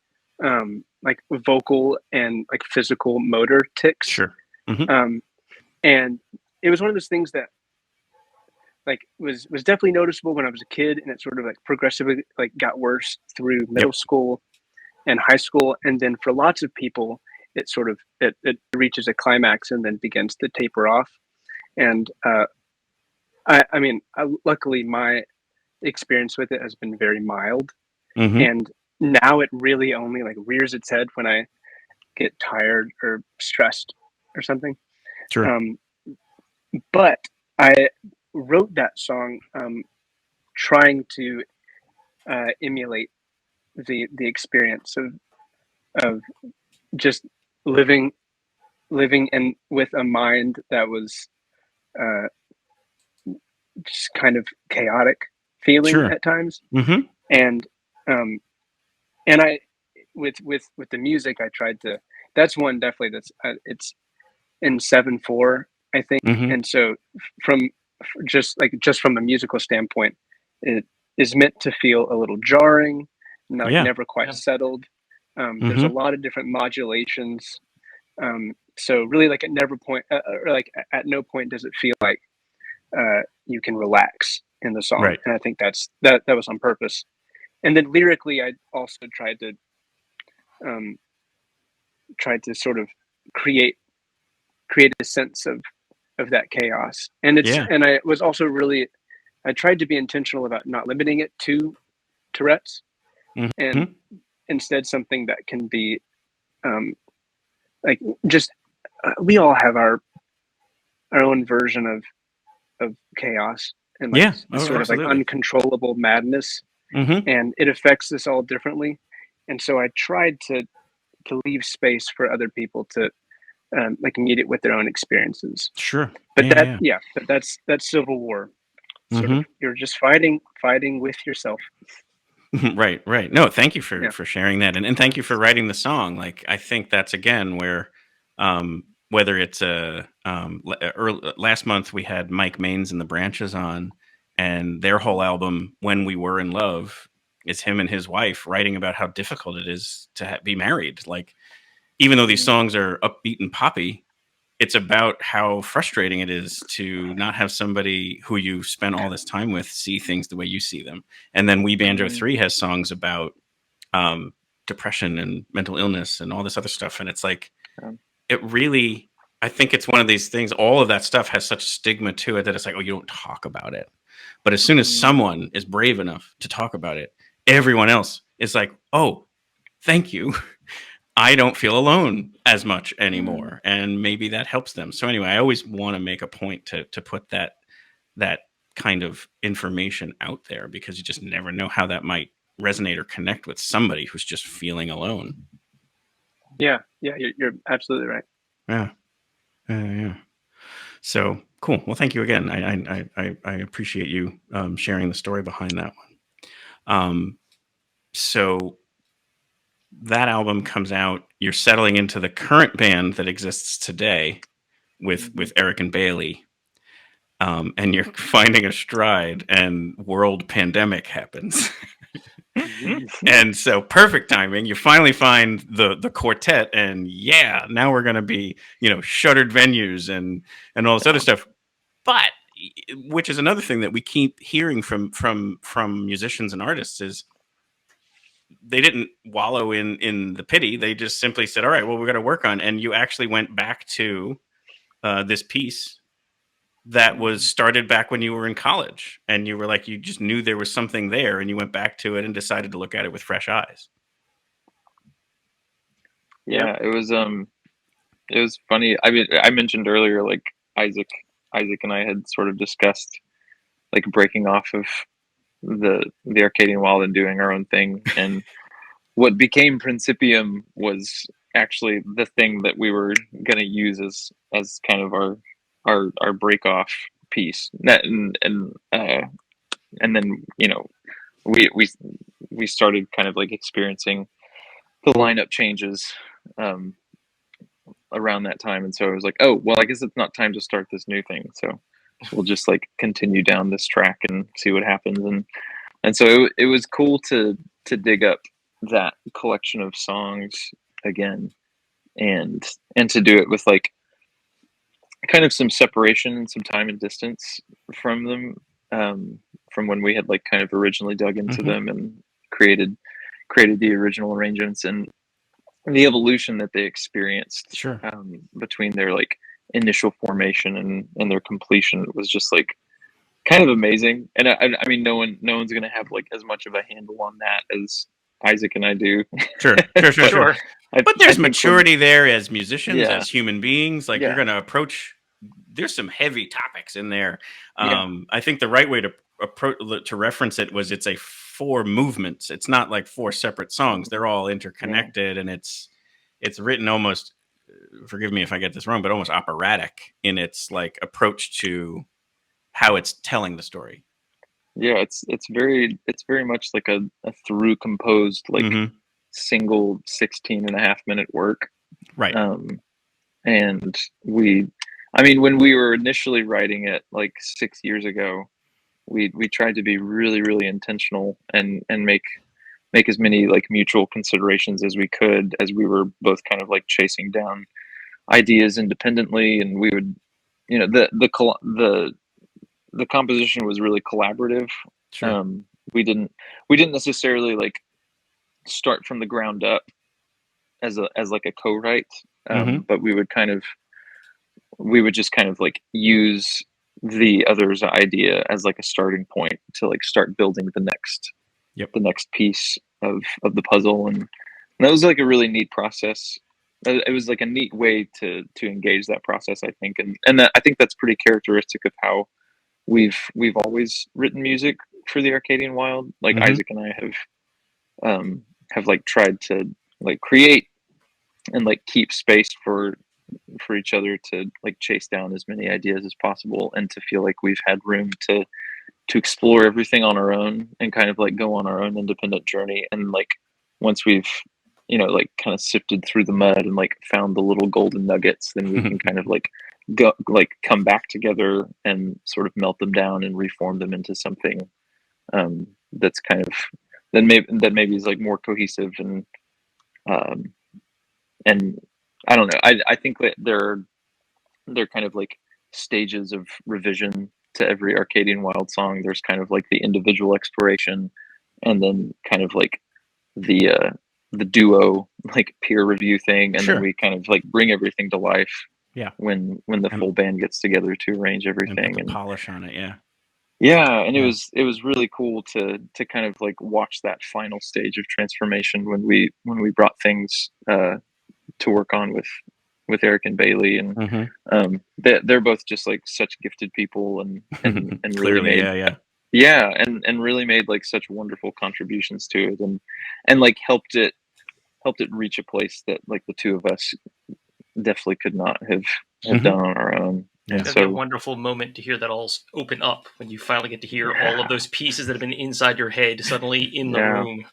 like vocal and like physical motor tics. Sure. And it was one of those things that like was definitely noticeable when I was a kid, and it sort of like progressively like got worse through middle school and high school, and then for lots of people it sort of it reaches a climax and then begins to taper off. And I mean, luckily my experience with it has been very mild, and now it really only like rears its head when I get tired or stressed or something. Sure. But I wrote that song trying to emulate the experience of just living in with a mind that was just kind of chaotic feeling at times. And I with the music I tried to, that's one definitely that's it's in 7/4 I think. And so from from a musical standpoint, it is meant to feel a little jarring, never quite settled. There's a lot of different modulations. So really, like at at no point does it feel like you can relax in the song. And I think that was on purpose. And then lyrically, I also tried to sort of create a sense of that chaos. And and I was also I tried to be intentional about not limiting it to Tourette's, and instead something that can be like just we all have our own version of chaos and like sort of like uncontrollable madness, and it affects us all differently. And so I tried to leave space for other people to like meet it with their own experiences. Sure. But but that's Civil War. Sort of, you're just fighting with yourself. Right. No, thank you for sharing that, and thank you for writing the song. Like, I think that's again where, whether it's last month we had Mike Maines and the Branches on, and their whole album "When We Were in Love" is him and his wife writing about how difficult it is to be married. Like, even though these songs are upbeat and poppy, it's about how frustrating it is to not have somebody who you spent all this time with see things the way you see them. And then We Banjo 3 has songs about depression and mental illness and all this other stuff. And it's like, it really, I think it's one of these things, all of that stuff has such stigma to it that it's like, oh, you don't talk about it. But as soon as someone is brave enough to talk about it, everyone else is like, oh, thank you. I don't feel alone as much anymore, and maybe that helps them. So anyway, I always want to make a point to put that kind of information out there, because you just never know how that might resonate or connect with somebody who's just feeling alone. Yeah, you're absolutely right. Yeah. So cool. Well, thank you again. I appreciate you sharing the story behind that one. So that album comes out, you're settling into the current band that exists today with Erik and Bailey, and you're finding a stride, and world pandemic happens. And so perfect timing, you finally find the quartet, and now we're going to be, shuttered venues and all this other stuff. But which is another thing that we keep hearing from musicians and artists is, they didn't wallow in the pity. They just simply said, all right, well, we're going to work on. And you actually went back to this piece that was started back when you were in college. And you were like, you just knew there was something there, and you went back to it and decided to look at it with fresh eyes. Yeah, it was funny. I mean, I mentioned earlier, like Isaac and I had sort of discussed like breaking off of the Arcadian Wild and doing our own thing, and what became Principium was actually the thing that we were going to use as kind of our break off piece. And then we started kind of like experiencing the lineup changes around that time, and so I was like, oh well, I guess it's not time to start this new thing, so we'll just like continue down this track and see what happens. And so it was cool to dig up that collection of songs again, and to do it with like kind of some separation, some time and distance from them, from when we had like kind of originally dug into them and created the original arrangements, and the evolution that they experienced between their like initial formation and their completion was just like kind of amazing. And I mean, no one's gonna have like as much of a handle on that as Isaac and I do. Sure. But there's maturity there as musicians, as human beings. Like you're gonna approach. There's some heavy topics in there. I think the right way to reference it was it's a 4 movements. It's not like 4 separate songs. They're all interconnected, and it's written almost. Forgive me if I get this wrong, but almost operatic in its like approach to how it's telling the story. Yeah, it's very much like a through composed like single 16.5-minute work. Right. And when we were initially writing it like 6 years ago, we tried to be really, really intentional and make as many like mutual considerations as we could, as we were both kind of like chasing down ideas independently. And we would, the composition was really collaborative. Sure. We didn't necessarily like start from the ground up as like a co-write, but we would just kind of like use the other's idea as like a starting point to like start building the next piece of the puzzle. And that was like a really neat process. It was like a neat way to engage that process, I think. And that, I think that's pretty characteristic of how we've always written music for the Arcadian Wild. Like Isaac and I have like tried to like create and like keep space for each other to like chase down as many ideas as possible, and to feel like we've had room to explore everything on our own and kind of like go on our own independent journey. And like once we've like kind of sifted through the mud and like found the little golden nuggets, then we can kind of like go like come back together and sort of melt them down and reform them into something that's kind of that maybe is like more cohesive. And I don't know, I think that they're kind of like stages of revision to every Arcadian Wild song. There's kind of like the individual exploration, and then kind of like the duo like peer review thing, and then we kind of like bring everything to life when the full band gets together to arrange everything and polish on it. And it was really cool to kind of like watch that final stage of transformation when we brought things to work on with Eric and Bailey. And they're both just like such gifted people, and clearly really and really made like such wonderful contributions to it, and like helped it reach a place that like the two of us definitely could not have done on our own. And so, a wonderful moment to hear that all open up when you finally get to hear all of those pieces that have been inside your head suddenly in the room.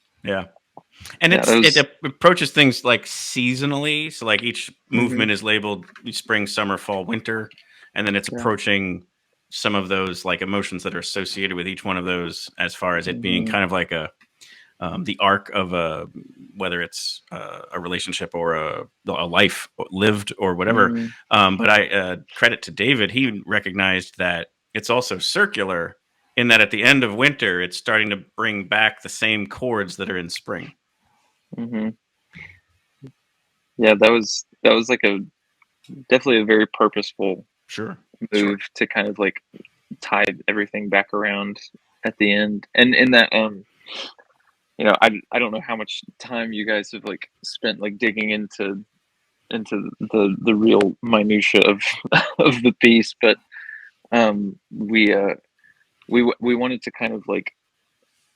And it approaches things like seasonally. So like each movement is labeled spring, summer, fall, winter. And then it's approaching some of those like emotions that are associated with each one of those, as far as it being kind of like the arc of whether it's a relationship or a life lived or whatever. But I credit to David. He recognized that it's also circular, in that at the end of winter, it's starting to bring back the same chords that are in spring. Yeah, that was like definitely a very purposeful move to kind of like tie everything back around at the end. And in that, I don't know how much time you guys have like spent like digging into the real minutia of of the piece, but we wanted to kind of like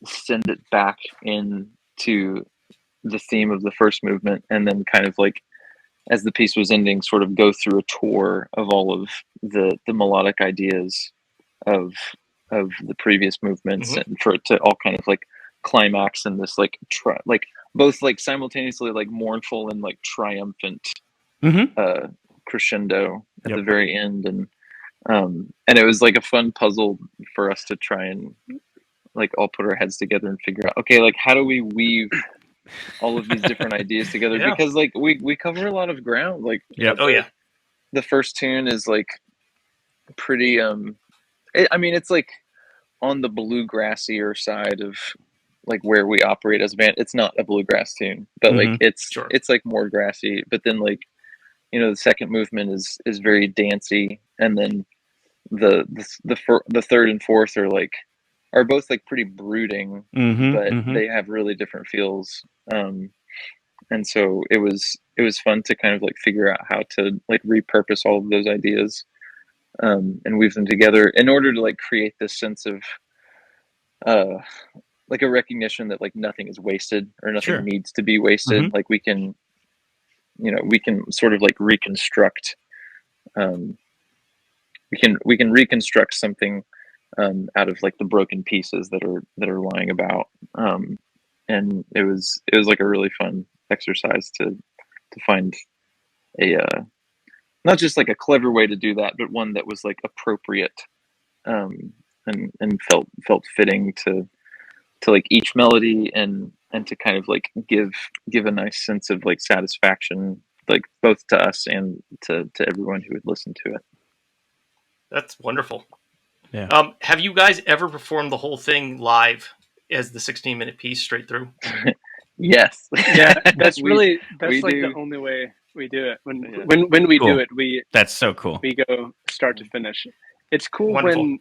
send it back into the theme of the first movement, and then kind of like, as the piece was ending, sort of go through a tour of all of the melodic ideas of the previous movements, and for it to all kind of like climax in this like like both like simultaneously like mournful and like triumphant crescendo at the very end, and it was like a fun puzzle for us to try and like all put our heads together and figure out, okay, like how do we weave all of these different ideas together? Because like we cover a lot of ground. Like the first tune is like pretty I mean, it's like on the bluegrassier side of like where we operate as a band. It's not a bluegrass tune, but like it's like more grassy. But then like, you know, the second movement is very dancey, and then the third and fourth are both like pretty brooding, but they have really different feels. And so it was fun to kind of like figure out how to like repurpose all of those ideas and weave them together in order to like create this sense of like a recognition that like nothing is wasted or nothing needs to be wasted. Like we can sort of like reconstruct. We can reconstruct something out of like the broken pieces that are lying about. And it was like a really fun exercise to find a not just like a clever way to do that, but one that was like appropriate and felt fitting to like each melody and to kind of like give a nice sense of like satisfaction, like both to us and to everyone who would listen to it. That's wonderful. Yeah. Have you guys ever performed the whole thing live as the 16-minute piece straight through? Yes. Yeah, that's like do. the only way we do it. When we do it, that's so cool. We go start to finish. It's cool. Wonderful.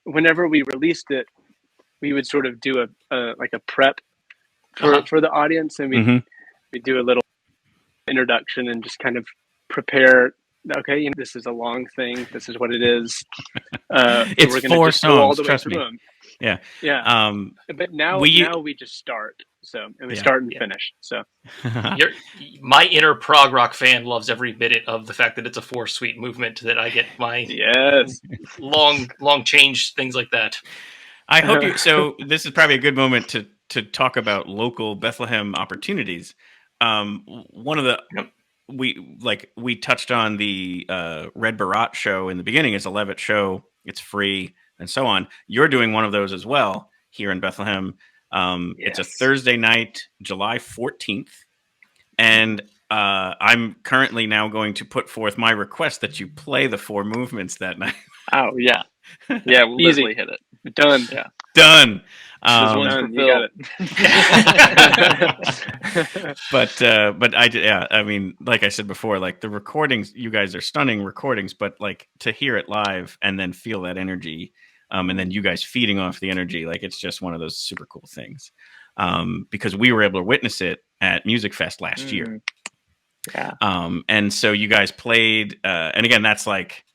Whenever we released it, we would sort of do a prep for the audience, and we do a little introduction and just kind of prepare. Okay, you know, this is a long thing. This is what it is. It's we're gonna 4 just go all songs. the way Trust through me. them. Yeah. But now we just start. So we start and finish. So my inner prog rock fan loves every bit of the fact that it's a 4-suite movement. That I get my long change, things like that. I hope you. So this is probably a good moment to talk about local Bethlehem opportunities. One of the we touched on the Red Barat show in the beginning. It's a Levitt show. It's free and so on. You're doing one of those as well here in Bethlehem. It's a Thursday night, July 14th. And I'm currently now going to put forth my request that you play the 4 movements that night. Oh, yeah. Yeah, we'll Easy. definitely hit it. Done. Yeah. Done. This one's for You Phil. got it. But I mean, like I said before, like the recordings, you guys are stunning recordings, but like to hear it live and then feel that energy, and then you guys feeding off the energy, like it's just one of those super cool things. Because we were able to witness it at Music Fest last year. Yeah. And so you guys played, and again, that's like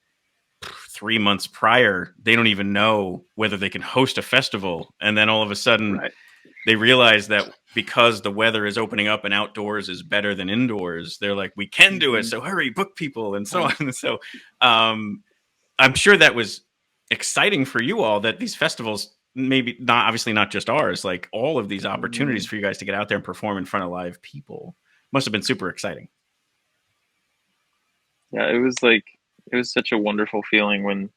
3 months prior. They don't even know whether they can host a festival. And then all of a sudden they realize that because the weather is opening up and outdoors is better than indoors, they're like, we can do it. So hurry, book people and so on. And so I'm sure that was exciting for you all, that these festivals, maybe not, obviously not just ours, like all of these opportunities for you guys to get out there and perform in front of live people must have been super exciting. Yeah, it was such a wonderful feeling when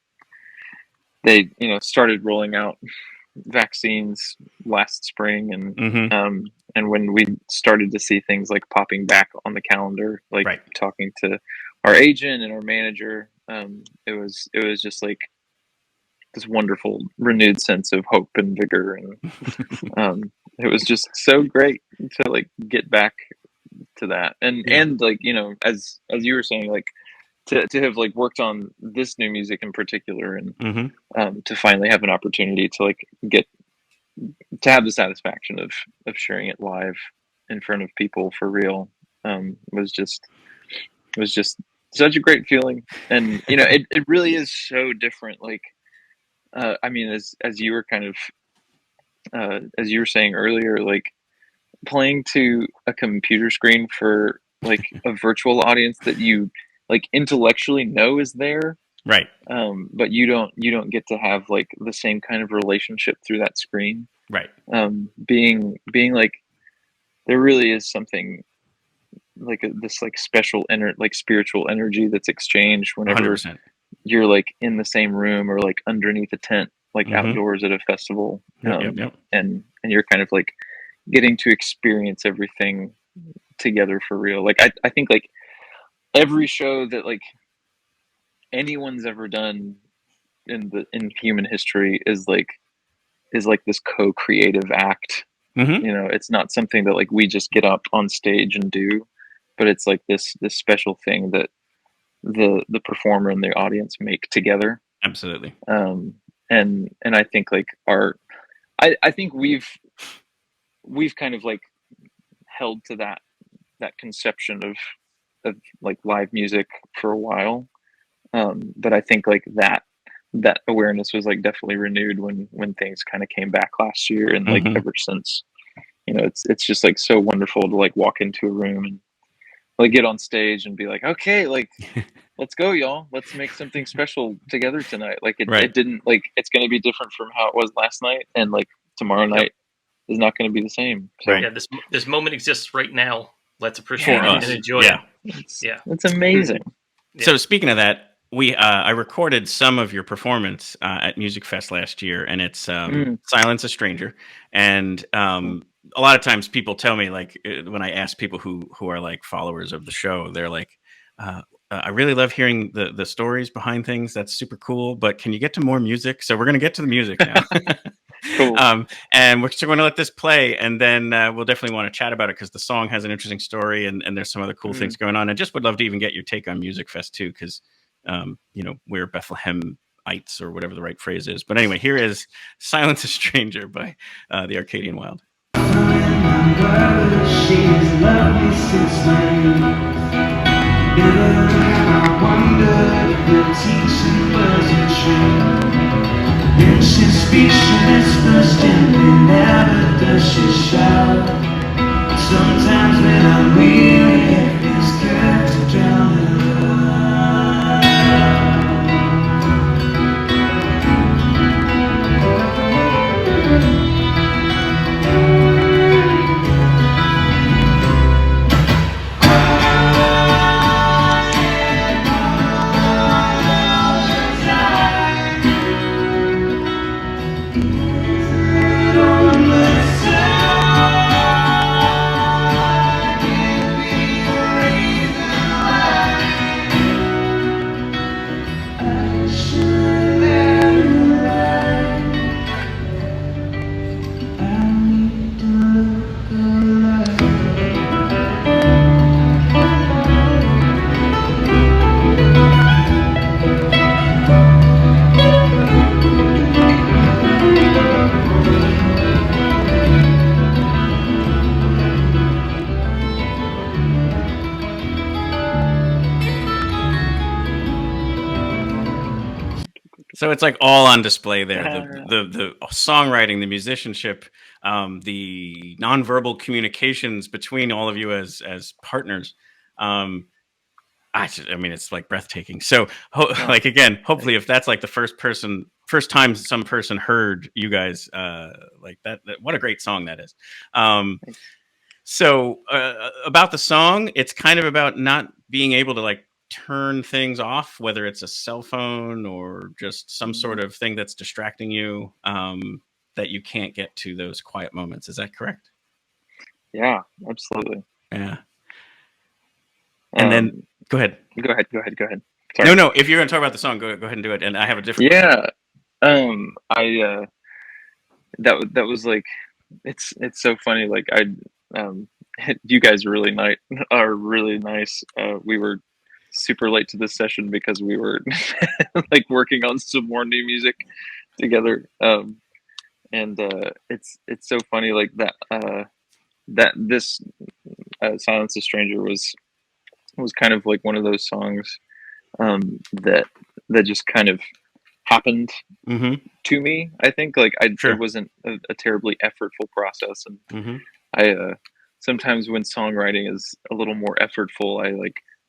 they, started rolling out vaccines last spring, and when we started to see things like popping back on the calendar, like talking to our agent and our manager, it was just like this wonderful renewed sense of hope and vigor, and it was just so great to like get back to that, and like as you were saying, like to have like worked on this new music in particular, and to finally have an opportunity to like get to have the satisfaction of sharing it live in front of people for real, was just such a great feeling. And it really is so different. Like I mean, as you were kind of as you were saying earlier, like playing to a computer screen for like a virtual audience that you like intellectually know is there, right? But you don't get to have like the same kind of relationship through that screen, right? Being like, there really is something this like special like spiritual energy that's exchanged whenever 100%. you're like in the same room or like underneath a tent, like Mhm. outdoors at a festival. Yep. And you're kind of like getting to experience everything together for real. Like I think like every show that like anyone's ever done in human history is like this co-creative act. Mhm. You know, it's not something that like we just get up on stage and do, but it's like this special thing that the performer and the audience make together. Absolutely. And I think like I think we've kind of like held to that conception of like live music for a while. But I think like that awareness was like definitely renewed when things kind of came back last year, and like Mhm. ever since, you know, it's just like so wonderful to like walk into a room and like get on stage and be like, okay, like let's go, y'all, let's make something special together tonight. Like Right. it didn't like, it's going to be different from how it was last night, and like tomorrow night is not going to be the same. So Yeah, this moment exists right now. Let's appreciate For it us. and enjoy Yeah. it. it's amazing. Yeah. So speaking of that, I recorded some of your performance at Music Fest last year, and it's Silence a Stranger. And a lot of times people tell me, like, when I ask people who are like followers of the show, they're like, I really love hearing the stories behind things. That's super cool. But can you get to more music? So we're going to get to the music now. Cool. And we're going to let this play, and then we'll definitely want to chat about it because the song has an interesting story, and there's some other cool things going on. And just would love to even get your take on Music Fest too, because you know, we're Bethlehemites or whatever the right phrase is. But anyway, here is "Silence a Stranger" by the Arcadian Wild. She has loved me since my youth. Never have I wondered if the teaching wasn't true. When she speaks, she whispers gently, never does she shout. Sometimes when I'm weary, it feels good to drown in love. So it's like all on display there. The songwriting, the musicianship, the nonverbal communications between all of you as partners. I mean, it's like breathtaking. So, like, again, hopefully, if that's like the first time some person heard you guys like that, what a great song that is. So about the song, it's kind of about not being able to like turn things off, whether it's a cell phone or just some sort of thing that's distracting you, that you can't get to those quiet moments. Is that correct? Yeah, absolutely. Yeah. And then go ahead. Go ahead. Sorry. No. If you're going to talk about the song, go ahead and do it. And I have a different. Yeah. That was like, it's so funny. Like you guys are really nice. We were super late to this session because we were like working on some more new music together. And it's so funny, like that this Silence a Stranger was kind of like one of those songs that just kind of happened to me. I think like it wasn't a terribly effortful process, and I sometimes when songwriting is a little more effortful,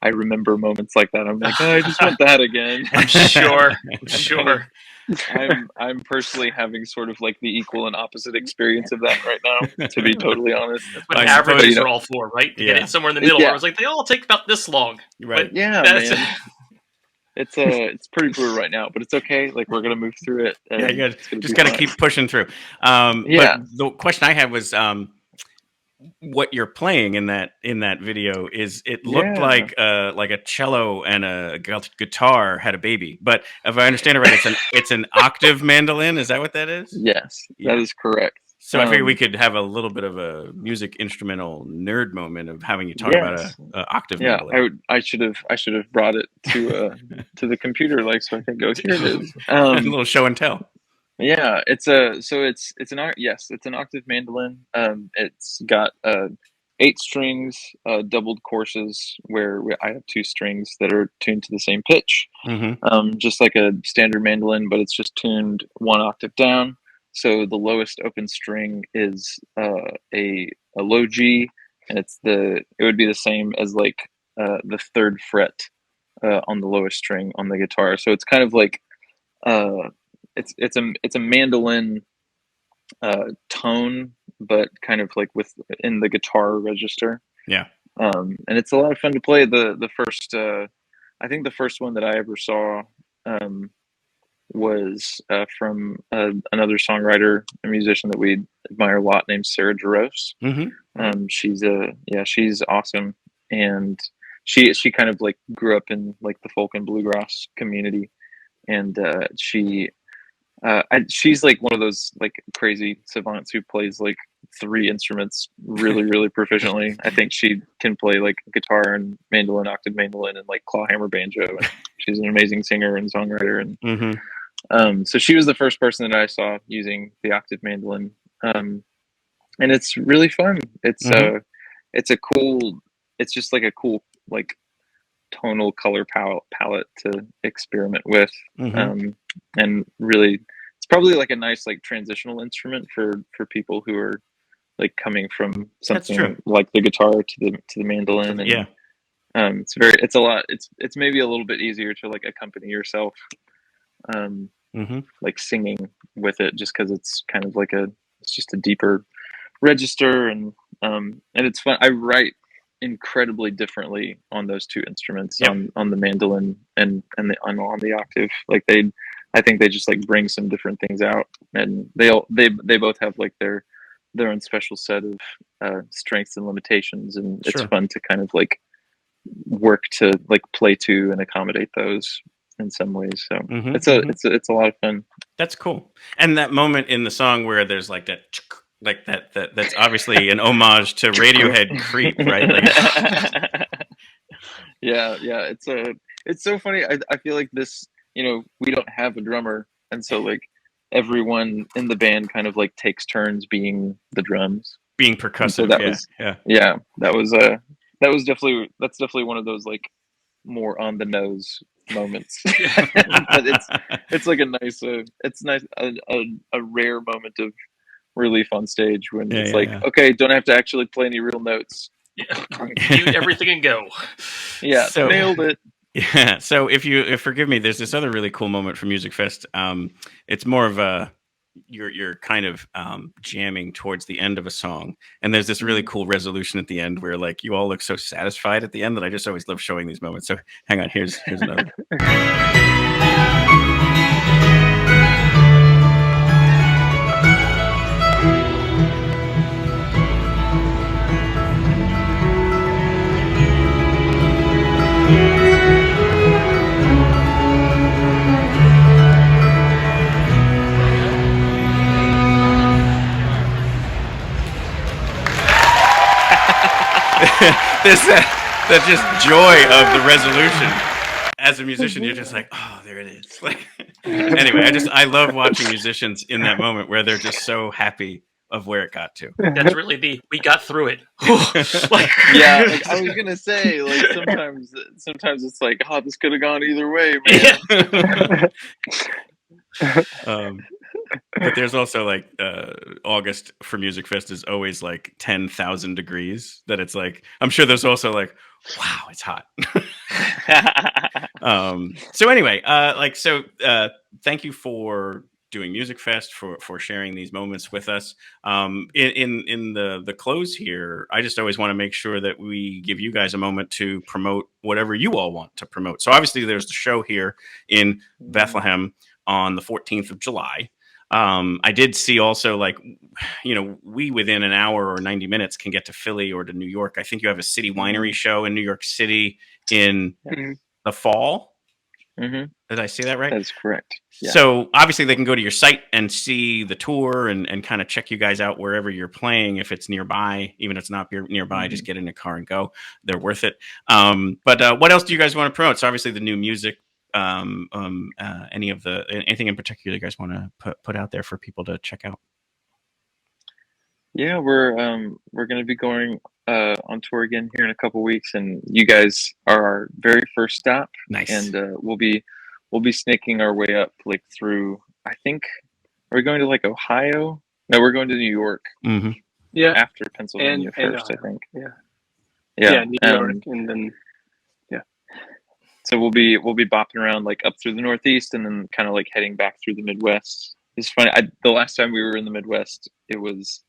I remember moments like that. I'm like, oh, I just want that again. I'm sure. I'm personally having sort of like the equal and opposite experience of that right now, to be totally honest. But averages are all for, right? To get it somewhere in the middle. Yeah. I was like, they all take about this long. Right. But Yeah, man. It's pretty brutal right now, but it's okay. Like, we're gonna move through it. Yeah, you just got to keep pushing through. But the question I had was, what you're playing in that video is, it looked like a cello and a guitar had a baby. But if I understand it right, it's an octave mandolin. Is that what that is? Yes, that is correct. So I figured we could have a little bit of a music instrumental nerd moment of having you talk about a octave mandolin. I should have brought it to the computer, like, so I can go, here it is. A little show and tell. Yeah, it's an octave mandolin. It's got 8 strings, doubled courses where I have 2 strings that are tuned to the same pitch, just like a standard mandolin, but it's just tuned 1 octave down. So the lowest open string is a low G, and it would be the same as like the 3rd fret on the lowest string on the guitar. So it's kind of like it's a mandolin tone, but kind of like in the guitar register. Yeah. And it's a lot of fun to play. The first I think the first one that I ever saw was from another songwriter and musician that we admire a lot, named Sarah Jaros. She's awesome, and she kind of like grew up in like the folk and bluegrass community, and she's like one of those like crazy savants who plays like 3 instruments really, really proficiently. I think she can play like guitar and mandolin, octave mandolin, and like clawhammer banjo. And she's an amazing singer and songwriter. And so she was the first person that I saw using the octave mandolin, and it's really fun. It's just like a cool like tonal color palette to experiment with, and really, it's probably like a nice like transitional instrument for people who are like coming from something like the guitar to the mandolin. And, it's maybe a little bit easier to like accompany yourself, like singing with it, just because it's kind of like it's just a deeper register, and it's fun. I write incredibly differently on those 2 instruments, on the mandolin and on the octave. Like I think they just like bring some different things out, and they both have like their own special set of strengths and limitations, and it's fun to kind of like work to like play to and accommodate those in some ways. So it's a lot of fun. That's cool. And that moment in the song where there's like that, like that's obviously an homage to Radiohead Creep, right? Like, yeah. It's so funny. I feel like this, we don't have a drummer, and so like everyone in the band kind of like takes turns being the drums, being percussive. So that's definitely one of those like more on the nose moments. But it's like a nice a rare moment of relief on stage when okay, don't have to actually play any real notes. Mute everything and go. Yeah, so, nailed it. Yeah. So if forgive me, there's this other really cool moment from Music Fest. It's more of you're kind of jamming towards the end of a song, and there's this really cool resolution at the end where like you all look so satisfied at the end that I just always love showing these moments. So hang on, here's another. There's that just joy of the resolution. As a musician, you're just like, oh, there it is. Like, anyway, I love watching musicians in that moment where they're just so happy of where it got to. That's really we got through it. Yeah, like, I was gonna say, like sometimes it's like, oh, this could have gone either way, man. But there's also like August for Music Fest is always like 10,000 degrees. That it's like I'm sure there's also like, wow, it's hot. So anyway, thank you for doing Music Fest, for sharing these moments with us. In the close here, I just always want to make sure that we give you guys a moment to promote whatever you all want to promote. So obviously there's the show here in Bethlehem on the 14th of July. I did see also, like, we within an hour or 90 minutes can get to Philly or to New York. I think you have a city winery show in New York City in the fall. Mm-hmm. Did I say that right? That's correct. Yeah. So obviously they can go to your site and see the tour and kind of check you guys out wherever you're playing. If it's nearby, even if it's not nearby, just get in a car and go. They're worth it. But what else do you guys want to promote? So obviously the new music. Anything in particular you guys want to put out there for people to check out? Yeah, we're going to be going on tour again here in a couple weeks, and you guys are our very first stop. Nice. And we'll be snaking our way up like through. I think are we going to like Ohio? No, we're going to New York. Mm-hmm. Yeah, after Pennsylvania first, I think. Yeah, New York, and then. So we'll be bopping around like up through the Northeast and then kind of like heading back through the Midwest. It's funny. The last time we were in the Midwest, it was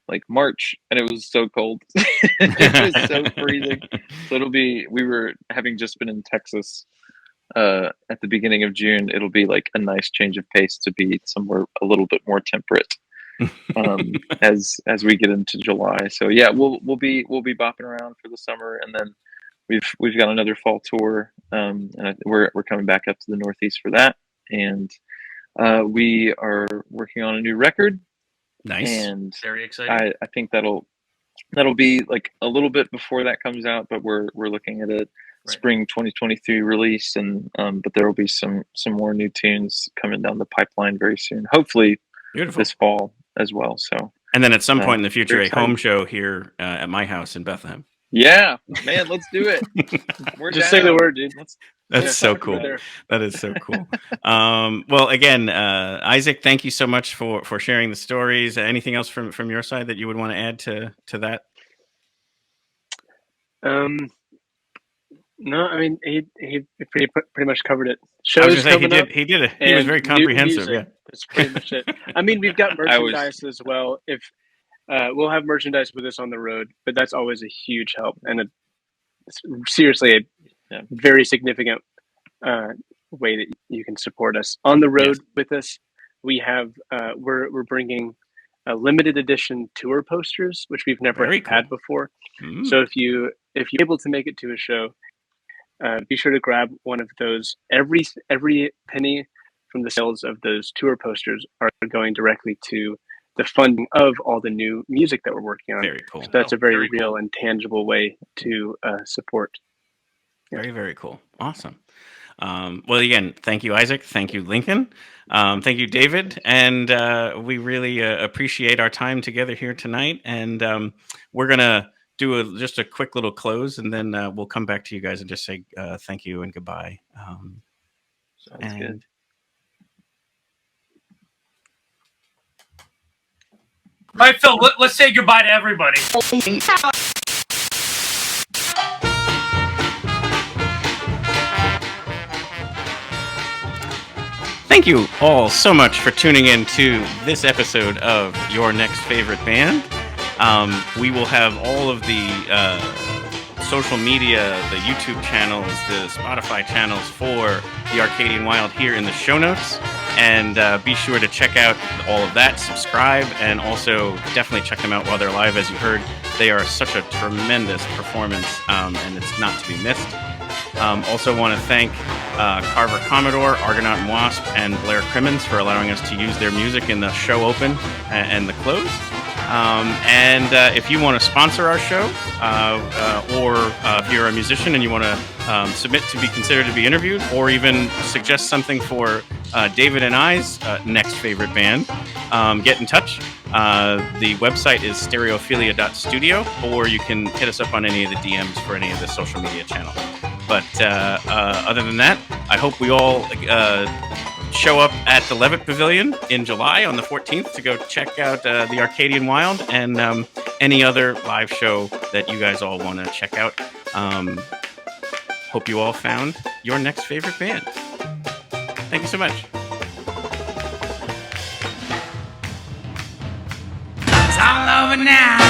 like March and it was so cold. It was so freezing. So we were having just been in Texas at the beginning of June. It'll be like a nice change of pace to be somewhere a little bit more temperate as we get into July. So yeah, we'll be bopping around for the summer, and then we've got another fall tour, and we're coming back up to the Northeast for that, and we are working on a new record. Nice, and very exciting. I think that'll be like a little bit before that comes out, but we're looking at a spring 2023 release, and but there will be some more new tunes coming down the pipeline very soon. Hopefully, this fall as well. So, and then at some point in the future, a home show here at my house in Bethlehem. Yeah, man, let's do it. Just say the word, dude. That's so cool. That is so cool. Well, again, Isaac, thank you so much for sharing the stories. Anything else from your side that you would want to add to that? No, I mean he pretty much covered it. He did it. He was very comprehensive. Yeah, that's pretty much it. I mean, we've got merchandise as well. If we'll have merchandise with us on the road, but that's always a huge help, and it's seriously a very significant way that you can support us on the road with us. We have we're bringing limited edition tour posters, which we've never had before. Mm. So if you're able to make it to a show, be sure to grab one of those. Every penny from the sales of those tour posters are going directly to the funding of all the new music that we're working on. Very cool. So that's a very real and tangible way to support. Very, very cool. Awesome. Well, again, thank you, Isaac. Thank you, Lincoln. Thank you, David. And we really appreciate our time together here tonight. And we're going to do just a quick little close, and then we'll come back to you guys and just say thank you and goodbye. Sounds good. All right, Phil, let's say goodbye to everybody. Thank you all so much for tuning in to this episode of Your Next Favorite Band. We will have all of the social media, the YouTube channels, the Spotify channels for the Arcadian Wild here in the show notes. And be sure to check out all of that, subscribe, and also definitely check them out while they're live. As you heard, they are such a tremendous performance, and it's not to be missed. Also want to thank Carver Commodore, Argonaut and Wasp, and Blair Crimmins for allowing us to use their music in the show open and the close. And if you want to sponsor our show, or if you're a musician and you want to submit to be considered to be interviewed, or even suggest something for David and I's next favorite band, get in touch. The website is stereophilia.studio, or you can hit us up on any of the DMs for any of the social media channels. But other than that, I hope we all show up at the Levitt Pavilion in July on the 14th to go check out the Arcadian Wild and any other live show that you guys all want to check out. Hope you all found your next favorite band. Thank you so much. It's all over now.